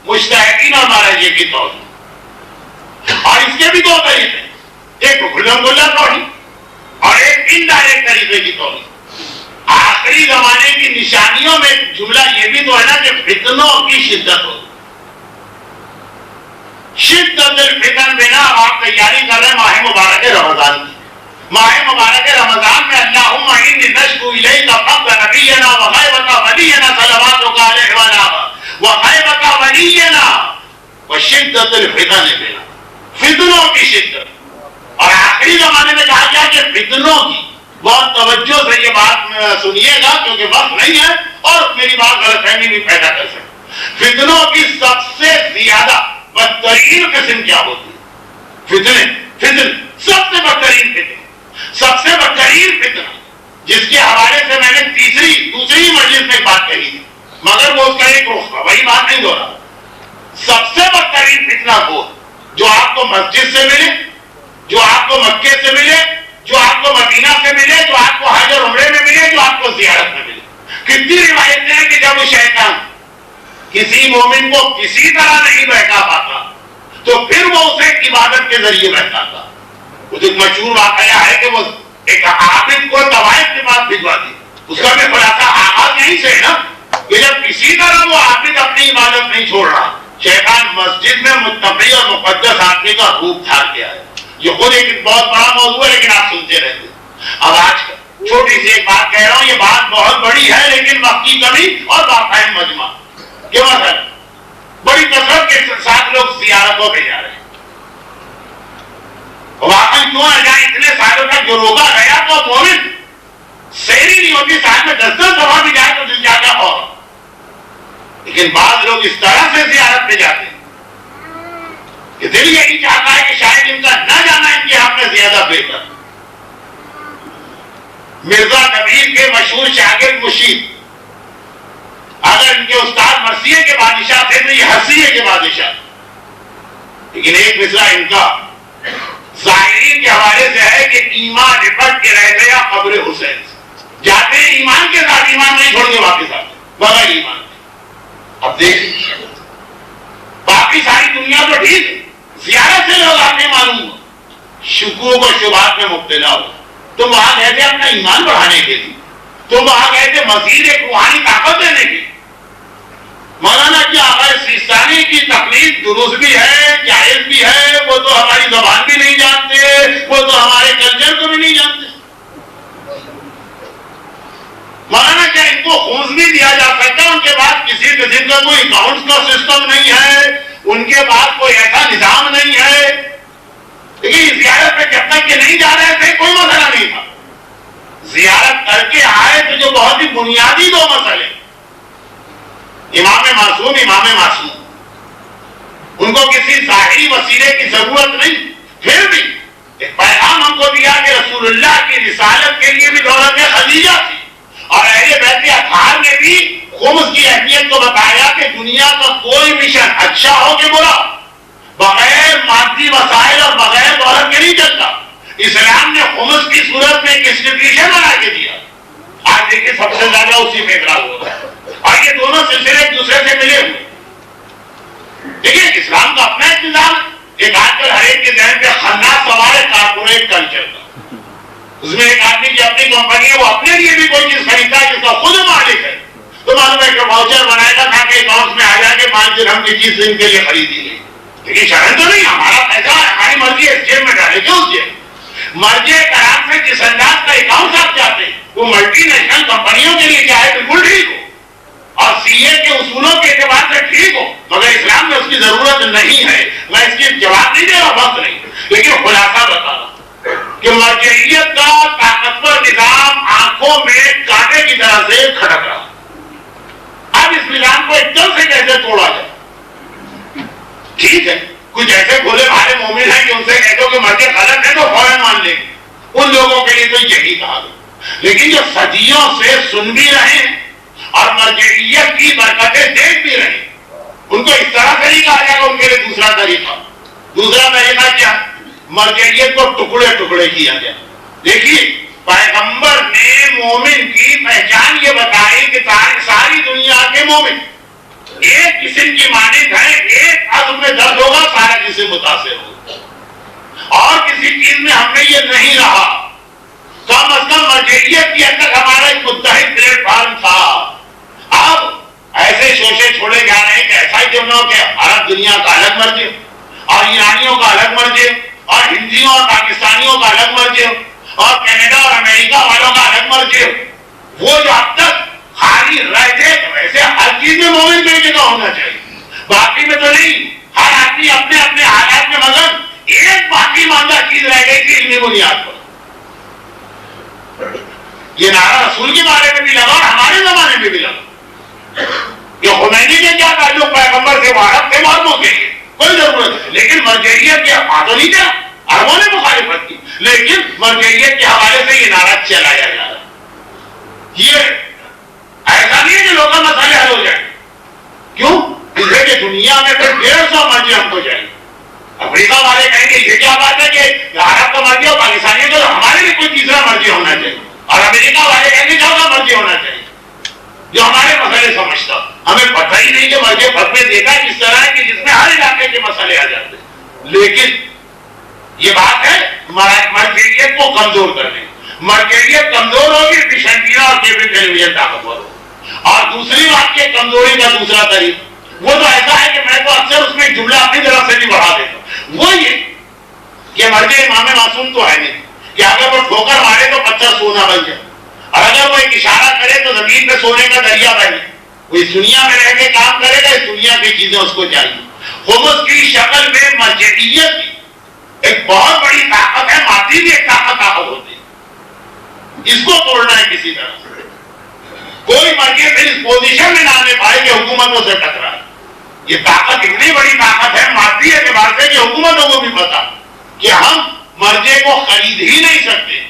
مجتہدین اور مراجع کی توہین، اور اس کے بھی 2 طریقے، ایک کھلم کھلا توہین اور ایک انڈائریکٹ طریقے کی توہین۔ آخری زمانے کی نشانیوں میں جملہ یہ بھی تو ہے نا کہ فتنوں کی شدت ہو، شدت الفتن بنا آپ تیاری کر رہے ہیں ماہ مبارک رمضان کی۔ ماہ مبارک رمضان میں اللہم انی نشکو الیک فضل نبینا وغیبت ولینا صلواتک علیہ وآلہ وغیبت ولینا وشدت الفتن بنا، فتنوں کی شدت۔ اور آخری زمانے میں کہا گیا کہ فتنوں کی، بہت توجہ سے یہ بات سنیے گا کیونکہ وقت نہیں ہے اور میری بات غلط فہمی بھی پیدا کر سکتے، فتنوں کی سب سے زیادہ بدترین قسم کیا ہوتی ہے؟ فتن سب سے بدترین فتن، سب سے بدترین فتنہ جس کے حوالے سے میں نے دوسری مجلس میں بات کہی تھی، مگر وہ کتنی روایتیں ہیں کہ جب وہ شیطان کسی مومن کو کسی طرح نہیں بہکا پاتا تو پھر وہ اسے عبادت کے ذریعے بہکاتا. وہ ایک مشہور واقعہ ہے کہ وہ ایک عابد کو طوائف کے پاس بھجوا دی. اس کا بھی خلاصہ آغاز یہیں سے ہے نا کہ جب کسی طرح وہ عابد اپنی عبادت نہیں چھوڑ رہا, شیطان مسجد میں متقی اور مقدس آدمی کا روپ دھار کے آیا. یہ خود ایک بہت بڑا موضوع ہے لیکن آپ سنتے رہتے. اب آج چھوٹی سی ایک بات کہہ رہا ہوں, یہ بات بہت بڑی ہے لیکن وقت کی کمی اور باقاعد مجمع کے مثلا بڑی کثرت کے ساتھ لوگ زیارتوں پہ جا رہے ہیں. واقعی کیوں نہ جائیں, اتنے سالوں تک جو روکا گیا تو مومن سیری نہیں ہوتی, ساتھ میں 10 دفعہ بھی جائے تو دل جاتا اور. لیکن بعض لوگ اس طرح سے زیارت پہ جاتے ہیں کہ دل یہی چاہتا ہے کہ شاید ان کا نہ جانا ان کے حق میں زیادہ بہتر. مرزا کبیر کے مشہور شاگرد مشیر, اگر ان کے استاد مرثیے کے بادشاہ تھے تو یہ حسیے کے بادشاہ. لیکن ایک مسئلہ ان کا ظاہرین کے حوالے سے ہے کہ ایمان نپٹ کے رہ گیا قبر حسین. جاتے ہیں ایمان کے ساتھ, ایمان نہیں چھوڑ کے واپس آتے بغیر ایمان. اب دیکھیں باقی ساری دنیا تو ٹھیک ہے, زیارت سے لوگ آتے معلوم شکوک و شبہات میں مبتلا ہو. تم وہاں گئے تھے اپنا ایمان بڑھانے کے لیے, تم وہاں گئے تھے مزید ایک روحانی طاقت دینے کے. مولانا کیا آغاز سیستانی کی تقلید درست بھی ہے, جائز بھی ہے, وہ تو ہماری زبان بھی نہیں جانتے, وہ تو ہمارے کلچر کو بھی نہیں جانتے. مولانا کیا ان کو خونس بھی دیا جا سکتا ہے, ان کے بعد کسی قسم کا کوئی اکاؤنٹس کا سسٹم نہیں ہے, ان کے بعد کوئی ایسا نظام نہیں ہے. لیکن زیارت پہ جب تک کہ نہیں جا رہے تھے کوئی مسئلہ نہیں تھا. زیارت کر کے آئے تو جو بہت ہی بنیادی 2 مسئلے, امام معصوم ان کو کسی ظاہری وسیلے کی ضرورت نہیں, پھر بھی ایک پیغام ہم کو دیا کہ رسول اللہ کی رسالت کے لیے بھی دولت خدیجہ تھی, اور اہل بیت اطہار نے بھی خمس کی اہمیت کو بتایا کہ دنیا کا کوئی مشن اچھا ہو کہ برا بغیر مادی وسائل اور بغیر دولت کے نہیں چلتا. اسلام نے خمس کی صورت میں ایک انسٹیٹیوشن بنا کے دیا. آج دیکھیں سب سے زیادہ اسی میں اعتراض ہو رہا ہے, اور یہ دونوں سلسلے ایک دوسرے سے ملے ہوئے. دیکھیں اسلام کا اپنا ایک نظام, ایک آج کل ہر ایک کے ذہن پہ خناس سوال ہے کارپوریٹ کلچر کا. اس میں ایک آدمی کی اپنی کمپنی ہے, وہ اپنے لیے بھی کوئی چیز خریدتا ہے جس کا خود مالک ہے, تو معلوم ہے کہ واؤچر بنائے گا تاکہ اکاؤنٹ میں آ جائے کہ 5 درہم کی چیز ان کے لیے خریدی گئی. لیکن شرط تو نہیں, ہمارا پیسہ ہماری مرضی ہے, جیب میں ڈالے کیوں اس جیب. مرضی کرام سے جس انداز کا اکاؤنٹ آپ چاہتے ہیں وہ ملٹی نیشنل کمپنیوں کے لیے چاہے بالکل ٹھیک ہو اور سی اے کے اصولوں کے اعتبار سے ٹھیک ہو, مگر اسلام میں اس کی ضرورت نہیں ہے. میں اس کی جواب نہیں دے رہا, وقت نہیں, لیکن خلاصہ بتا رہا کہ مرجعیت کا طاقتور نظام آنکھوں میں کانٹے کی طرح سے کھٹک رہا. اب اس نظام کو ایک دم سے کیسے توڑا جائے. ٹھیک ہے, کچھ ایسے بھولے بھالے مومن ہیں کہ ان سے کہتے ہو کہ مرضی غلط ہے تو فوراً مان لیں گے, ان لوگوں کے لیے تو یہی کہا گیا. لیکن جو صدیوں سے سن بھی رہے ہیں اور مرجعیت کی برکتیں دیکھ بھی رہے ہیں, ان کو اس طرح سے نہیں کہا جائے گا. ان کے لیے دوسرا طریقہ کیا, مرجعیت کو ٹکڑے ٹکڑے کیا گیا. دیکھیے پیغمبر نے مومن کی پہچان یہ بتائی کہ ساری دنیا کے مومن ایک قسم کی مانند ہے, ایک عزم میں درد ہوگا سارا جسم متاثر ہوگا, اور کسی چیز میں ہم نے یہ نہیں رہا. کم از کم مرجعیت کی اندر ہمارا ایک متحد پلیٹ فارم تھا. اب ایسے شوشے چھوڑے جا رہے ہیں کہ ایسا ہی کیوں نہ ہو کہ عرب دنیا کا الگ مرجع اور ایرانیوں کا الگ مرجع اور ہندیوں اور پاکستانیوں کا الگ مرجع اور کینیڈا اور امریکہ والوں کا الگ مرجع. وہ جو اب تک خالی رہتے ویسے ہر چیز میں مومن بے جگہ ہونا چاہیے, باقی میں تو نہیں. ہر آدمی اپنے اپنے حالات میں, مگر ایک باقی ماندہ چیز رہ گئی تھی علمی بنیاد پر. یہ نعرہ رسول کے بارے میں بھی لگا اور ہمارے زمانے میں بھی لگا. یہ خمینی کے کیا تعلق پیغمبر سے عرب تھے معلوموں کے لیے کوئی ضرورت ہے, لیکن مرجعیت کے تو نہیں تھا. عربوں نے مخالفت کی, لیکن مرجعیت کے حوالے سے یہ نعرہ چلایا جا رہا. یہ ایسا نہیں ہے کہ لوکل مسئلے حل ہو جائیں. کیوں؟ اس لیے کہ دنیا میں پھر 150 مرجع ہم کو جائیں. افریقہ والے کہیں گے یہ کیا بات ہے کہ عرب کا مرجع اور پاکستانی تو ہمارے لیے کوئی تیسرا مرجع ہونا چاہیے, اور امریکہ والے کہیں گے چوتھا مرجع ہونا چاہیے. جو ہمارے مسئلے سمجھتا. ہمیں پتہ ہی نہیں کہ مرجع فتوے دیتا کس طرح ہے کہ جس میں ہر علاقے کے مسئلے آ جاتے ہیں. لیکن یہ بات ہے مرجعیت کو کمزور کرنے. مرجعیت کمزور ہوگی ڈش اینٹینا اور کیبل ٹیلی ویژن طاقتور ہو. اور دوسری بات کی کمزوری کا دوسرا طریقہ وہ تو ایسا ہے کہ میں تو اکثر اس میں جملہ اپنی طرف سے بھی بڑھا دیتا ہوں. وہ یہ کہ مرجع امام معصوم تو ہے نہیں کہ اگر وہ ٹھوکر مارے تو پتھر سونا بن جائے، اور اگر وہ ایک اشارہ کرے تو زمین پہ سونے کا دریا بہ جائے. وہ اس دنیا میں رہ کے کام کرے گا، اس دنیا کی چیزیں اس کو چاہیے. خمس کی شکل میں مرجعیت کی ایک بہت بڑی طاقت ہے، مادی بھی ایک طاقت ہوتی ہے. اس کو توڑنا ہے کسی طرح سے. کوئی مرجع پھر اس پوزیشن میں نہ آنے پائے کہ حکومتوں سے ٹکرائے. یہ طاقت اتنی بڑی طاقت ہے مادی اعتبار سے کہ حکومتوں کو بھی پتا کہ ہم مرجع کو خرید ہی نہیں سکتے.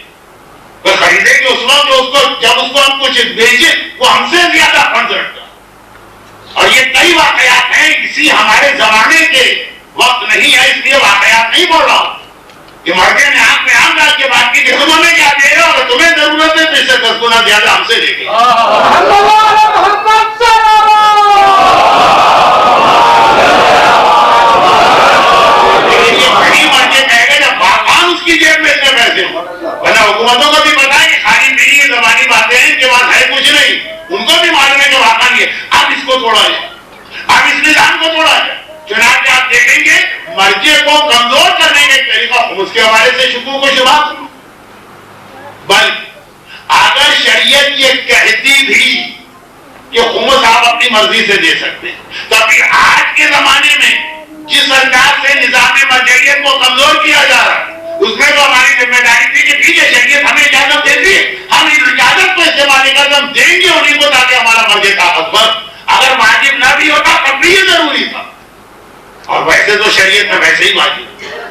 وہ خریدے کہ اس وقت جب اس کو ہم کچھ بیچے وہ ہم سے زیادہ فنڈ رکھتا. اور یہ کئی واقعات ہیں، کسی ہمارے زمانے کے وقت نہیں ہے اس لیے واقعات نہیں بول رہا ہوں کہ مرجع نے آنکھ میں آنکھ ڈال کے بات کی کہ تم ہمیں کیا دے رہے ہو، اگر تمہیں ضرورت ہے تو اس سے 10 گنا زیادہ ہم سے لے گے. لیکن یہ بڑی مرجع کہے گا جب باقان اس کی جیب میں اتنے پیسے ہوں. ورنہ حکومتوں کو بھی پتا ہے کہ خالی پیری یہ زبانی باتیں ہیں، ان کے پاس ہے کچھ نہیں. ان کو بھی معلوم ہے کہ واقعی ہے. اب اس کو توڑا جائے، اب اس نظام کو توڑا جائے. چنانچہ آپ دیکھیں گے مرجع کو کمزور کرنے کے طریقہ خمس کے حوالے سے شکوک و شبہات. بلکہ اگر شریعت یہ کہتی بھی کہ خمس آپ اپنی مرضی سے دے سکتے ہیں، تو ابھی آج کے زمانے میں جس سرکار سے نظام مرجعیت کو کمزور کیا جا رہا ہے اس میں تو ہماری ذمہ داری تھی کہ ٹھیک ہے شریعت ہمیں اجازت دیتی ہے، ہم اس اجازت کو استعمال کر ہم دیں گے انہیں کو تاکہ ہمارا مرجع طاقتور. اگر واجب نہ بھی ہوتا تب بھی یہ ضروری تھا. اور ویسے تو شریعت میں ویسے ہی واجب،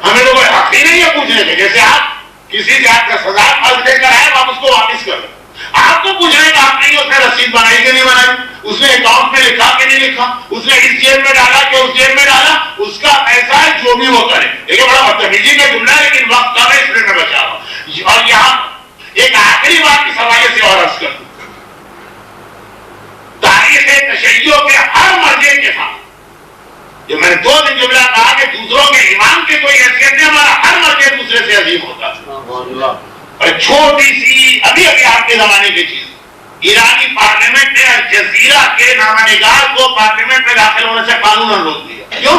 ہمیں تو کوئی حق ہی نہیں ہے پوچھنے کے. جیسے آپ کسی سے آپ 10,000 قرض لے کر آئے آپ اس کو واپس کر دیں، آپ کو پوچھنے کا حق نہیں. اس نے رسید بنائی کہ نہیں بنائی، اس نے اکاؤنٹ میں لکھا کہ نہیں لکھا، اس نے اس جیب میں ڈالا کہ اس جیب میں ڈالا، اس کا پیسہ ہے جو بھی وہ کرے. دیکھیں بڑا بدتمیزی کا جملہ ہے لیکن وقت کم ہے اس لیے میں بچا رہا ہوں. اور یہاں ایک آخری بات اس حوالے سے اور عرض کروں. تاریخ تشیع کے ہر مرجع کے ساتھ جو میں نے 2 دن جملہ کہا کہ دوسروں کے امام کی کوئی حیثیت نہیں، ہمارا ہر مرجع دوسرے سے عظیم ہوتا ہے. اور چھوٹی سی ابھی آپ کے زمانے کی چیز، ایرانی پارلیمنٹ نے الجزیرہ کے نامہ نگار کو پارلیمنٹ میں داخل ہونے سے قانون روک دیا. کیوں؟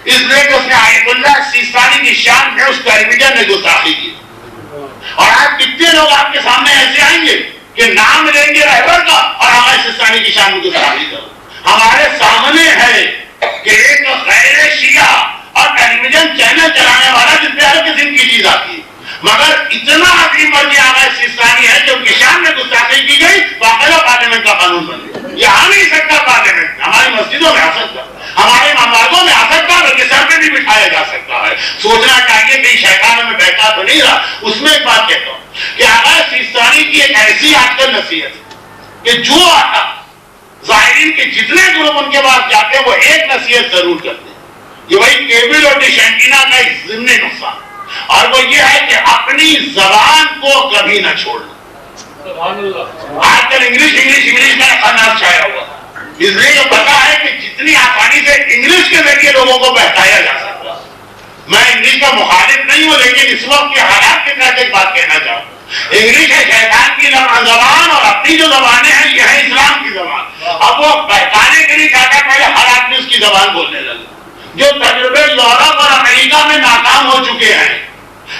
اس لیے کہ اس نے آیت اللہ سیستانی کی شان میں اس ٹیلی ویژن نے گستاخی کی. اور آج کتنے لوگ آپ کے سامنے ایسے آئیں گے کہ نام لیں گے رہبر کا اور ہمارے سیستانی کی شان میں گستاخی کرو. ہمارے سامنے ہے کہ ایک غیر شیعہ اور ٹیلی ویژن چینل چلانے والا جس پہ ہر قسم کی چیز آتی ہے، مگر اتنا عظیم مرجع آغا سیستانی ہے کہ ان کی شان میں گستاخی کی گئی، باقاعدہ پارلیمنٹ کا قانون بن گیا. یہ آ نہیں سکتا پارلیمنٹ، ہماری مسجدوں میں آ سکتا، ہمارے ممباروں میں آ سکتا، بلکہ سر پہ بھی بٹھایا جا سکتا ہے. سوچنا چاہیے کہ شیطان میں بیٹھا تو نہیں رہا. اس میں ایک بات کہتا ہوں کہ آغا سیستانی کی ایک ایسی آج کل نصیحت ہے کہ جو آتا ظاہرین کے جتنے گروپ ان کے پاس جاتے ہیں وہ ایک نصیحت ضرور کرتے ہیں. یہ وہی کیبل اور ڈش اینٹینا کا ایک ضمنی نقصان، اور وہ یہ ہے کہ اپنی زبان کو کبھی نہ چھوڑنا. آج کل انگلش کا خناس چھایا ہوا، اس لیے یہ پتا ہے کہ جتنی آسانی سے انگلش کے ذریعے لوگوں کو بہتایا جا سکتا. میں انگلش کا مخالف نہیں ہوں، لیکن اس وقت کے حالات کے تحت ایک بات کہنا چاہوں. انگلش ہے شیطان کی زبان، اور اپنی جو زبانیں ہیں یہ ہے اسلام کی زبان. اب وہ بہتانے کے لیے چاہتا پہلے ہر آدمی اس کی زبان بولنے لگا. جو تجربے یورپ اور امریکہ میں ناکام ہو چکے ہیں،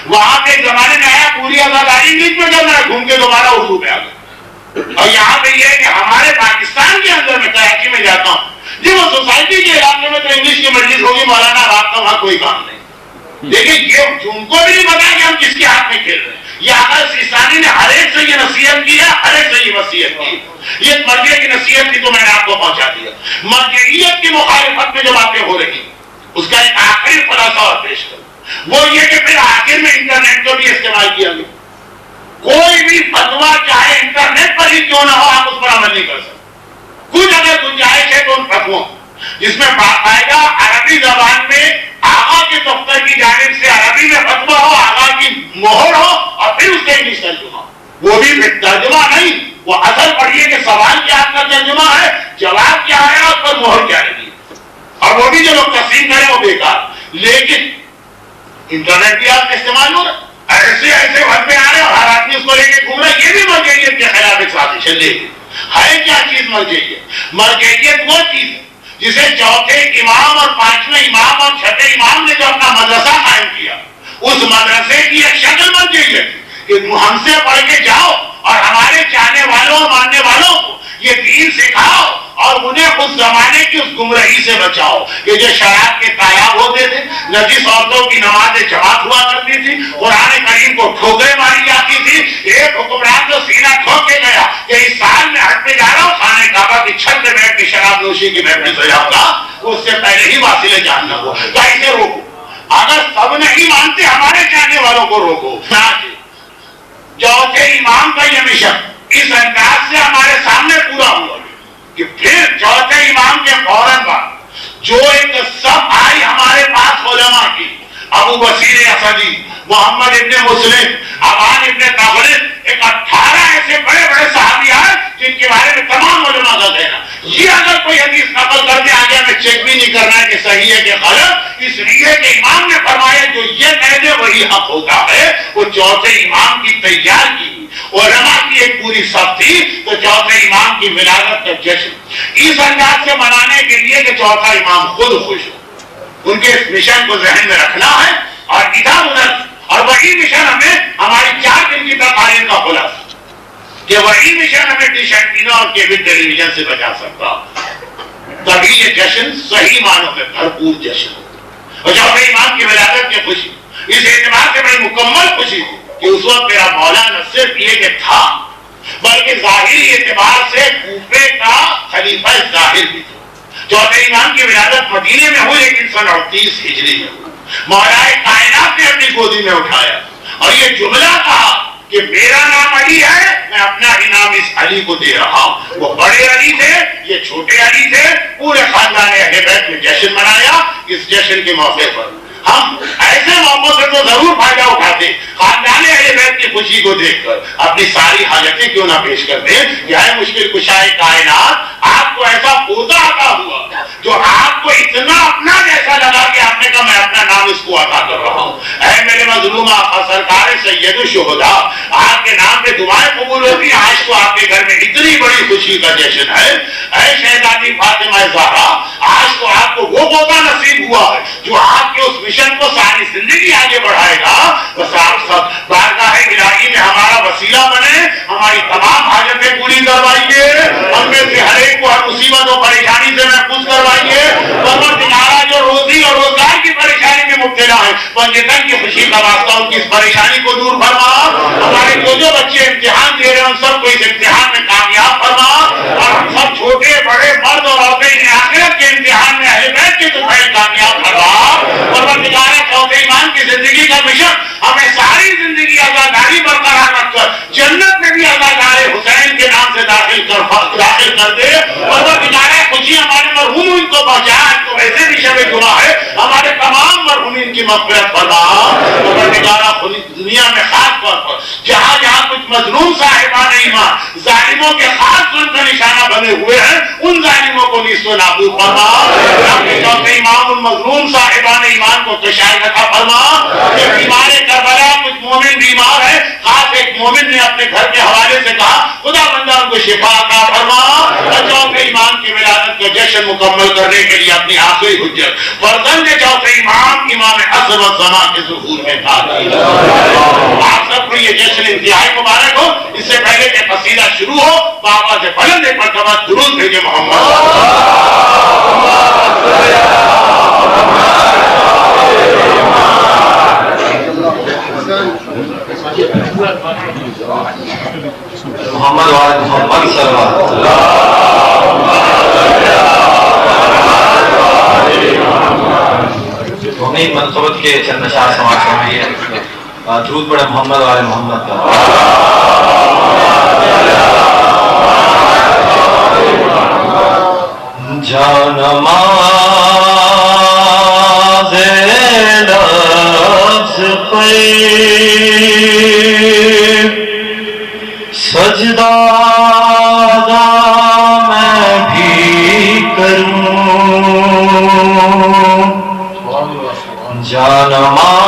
وہاں کے زمانے میں آیا پوری آزاداری انگلش میں کرنا ہے، گھوم کے دوبارہ اردو پہ آ گئے. اور یہاں پہ یہ ہے کہ ہمارے پاکستان کے اندر میں کراچی میں جاتا ہوں جی، وہ سوسائٹی کے علاقے میں تو انگلش کی مجلس ہوگی، مولانا آپ کا وہاں کوئی کام نہیں. لیکن یہ ان کو بھی نہیں پتا کہ ہم کس کے ہاتھ میں کھیل رہے ہیں. یہ آغا سیستانی نے ہر ایک سے یہ نصیحت کی ہے، ہر ایک سے یہ وصیت کی. یہ مرجع کی نصیحت تھی تو میں نے آپ کو پہنچا دیا. مرجعیت کی مخالفت میں جو باتیں ہو رہی اس کا ایک آخری خلاصہ اور پیش کروں، وہ یہ کہ پھر آخر میں انٹرنیٹ کو بھی استعمال کیا گیا. کوئی بھی فتویٰ چاہے انٹرنیٹ پر ہی کیوں نہ ہو آپ اس پر عمل نہیں کر سکتے. کچھ اگر گنجائش ہے تو ان فتووں جس میں باقاعدہ عربی زبان میں آغا کے دفتر کی جانب سے عربی میں فتویٰ ہو، آغا کی مہر ہو، اور پھر اس کا انگلش ترجمہ ہو. وہ بھی ترجمہ نہیں، وہ اصل پڑھیے کہ سوال کیا آپ کا ترجمہ لیکن انٹرنیٹ بھی آپ کا استعمال ہو رہا، ایسے ایسے وقت میں آ رہے اور ہر آدمی اس کو لے کے گھوم رہا ہے، یہ بھی مرجعیت کے خلاف ایک سازش ہے۔ لیکن ہے کیا چیز مرجعیت؟ مرجعیت وہ چیز ہے جسے چوتھے امام اور پانچویں امام اور چھٹے امام نے جو اپنا مدرسہ قائم کیا، اس مدرسے کی ایک شکل مرجعیت کہ ہم سے پڑھ کے جاؤ اور ہمارے چاہنے والوں اور ماننے والوں کو یہ دین سکھاؤ اور انہیں اس زمانے کی اس گمراہی سے بچاؤ کہ جو شراب کے تالاب ہوتے تھے، نجس عورتوں کی نمازیں جماعت ہوا کرتی تھی، قرآن کریم کو ٹھوکریں ماری جاتی تھی۔ ایک حکمران تو سینہ ٹھوک کے گیا کہ اس سال میں ہٹ پہ جا رہا ہوں، خانہ کعبہ کی چھت پہ بیٹھ کے شراب نوشی کی محفل سے جاؤں گا، اس سے پہلے ہی واصل جہنم ہو۔ کیسے روکو؟ اگر سب نہیں مانتے ہمارے چاہنے والوں کو روکو۔ چوتھے امام کا یہ مشن اس انداز سے ہمارے سامنے پورا ہوا کہ پھر چوتھے امام کے فوراً بعد جو ایک سب آئی ہمارے پاس علماء کی، ابو بصیر اسدی، محمد ابن مسلم، ابان ابن تغلب، ایک 18 ایسے بڑے بڑے صحابی آئے جن کے بارے میں تمام علماء کا کہنا یہ اگر کوئی حدیث نقل کرتے آگے ہمیں چیک بھی نہیں کرنا ہے کہ صحیح ہے کہ غلط، اس لیے کہ امام نے فرمایا جو یہ کہہ دے وہی حق ہوتا ہے۔ وہ چوتھے امام کی تیار کی علماء کی ایک پوری سب تھی، تو چوتھے امام کی ولادت کا جشن اس انداز سے منانے کے لیے کہ چوتھا امام خود خوش ہو، ان کے اس مشن کو ذہن میں رکھنا ہے اور ادھر ادھر، اور وہی مشن ہمیں ہماری 4 دن کی تقاریر کا خلاصہ کہ وہی مشن ہمیں ڈش اینٹینا اور کیبل ٹیلی ویژن سے بچا سکتا، تبھی یہ جشن صحیح معنوں میں بھرپور جشن ہو۔ اور چوتھے امام کی ولادت کی خوشی اس اعتبار سے بڑی مکمل خوشی تھی کہ اس وقت میرا مولا نہ صرف یہ کہ تھا بلکہ ظاہری اعتبار سے کوفے کا خلیفہ ظاہر بھی تھا۔ چوتھے امام کی ولادت مدینے میں ہوئی لیکن سن 38 ہجری میں ہوئی۔ مولا کائنات نے اپنی گودی میں اٹھایا اور یہ جملہ کہا کہ میرا نام علی ہے، میں اپنا ہی نام اس علی کو دے رہا ہوں۔ وہ بڑے علی تھے، یہ چھوٹے علی تھے، پورے خاندان اہل بیت نے جشن منایا۔ اس جشن کے موقع پر ہم ایسے موقعوں سے تو ضرور فائدہ اٹھاتے، خاندان اہل بیت کی خوشی کو دیکھ کر اپنی ساری حاجتیں کیوں نہ پیش کرتے۔ یا ہے مشکل کشائے کائنات، آپ کو ایسا پوتا عطا ہوا جو آپ کو اتنا اپنا جیسا لگا کہ آپ نے کہا میں اپنا نام اس کو عطا کر رہا ہوں۔ اے میرے مظلوم آقا سرکار سید الشہداء، آپ کے نام پہ دعائیں قبول ہوتی ہیں۔ آج تو آپ کے گھر میں اتنی بڑی خوشی کا جشن ہے۔ اے شہزادی فاطمہ زہرا، آج تو آپ کو وہ پوتا نصیب ہوا ہے جو آپ کے اس مشن کو ساری زندگی آگے بڑھائے گا۔ بس آپ سب بارگاہ الہی میں ہمارا وسیلہ بنے، ہماری تمام حاجتیں پوری کروائیے، ہم میں سے ہر ایک کو ہر مصیبت و پریشانی سے محفوظ کروائیے۔ پروردگارا جو روزی اور روزگار کی پریشانی میں مبتلا ہے، پنجتن کی خوشی کا واسطہ ان کی اس پریشانی کو دور فرما۔ ہمارے جو بچے امتحان دے رہے ہیں ان سب کو اس امتحان میں کامیاب فرما، اور ہم سب چھوٹے بڑے مرد اور عورتیں آخرت کے امتحان میں اہل بیت کے طفیل کامیاب فرما۔ پروردگارا چوتھے ایمان کی زندگی کا مشن ہمیں ساری زندگی عزاداری برقرار رکھ کر جنت میں بھی عزادار حسین کے نام سے داخل کر دے۔ پروردگارا خوشی ہمارے مرحومین کو پہنچا، تو ویسے بھی شب جمعہ ہے، ہمارے تمام مرحومین کی مغفرت فرما۔ پروردگارا دنیا میں خاص طور پر جہاں جہاں کچھ مظلوم صاحبان ایمان ظالموں کے خاص ظلم کا نشانہ بنے ہوئے ہیں، ان ظالموں کو نیست و نابود فرما۔ اپنے چوتھے امام ان مظلوم صاحبان ایمان کو کشائے عطا فرما۔ کہ بیمار کربلا کچھ مومن بیمار ہے، خاص ایک مومن نے اپنے گھر کے حوالے سے کہا خدا بندہ ان کو شفا عطا فرما۔ چوتھے امام کی ولادت کا جشن مکمل کرنے کے لیے اپنی آخری حجت فرزند چوتھے امام امام عصر والزمان کے ظہور میں تھا۔ آپ سب کو یہ جشن انتہائی مبارک ہو۔ اس سے پہلے کہ قصیدہ شروع ہو، بابا سے بلند ایک مرتبہ درود بھیجے محمد وعلى محمد صلى الله عليه وسلم۔ امید منقبت کے چند اشعار سماعت فرمائیے۔ درود پڑھے محمد وعلى محمد کا۔ جانماز لفظ سجدہ میں بھی کروں، جان ماں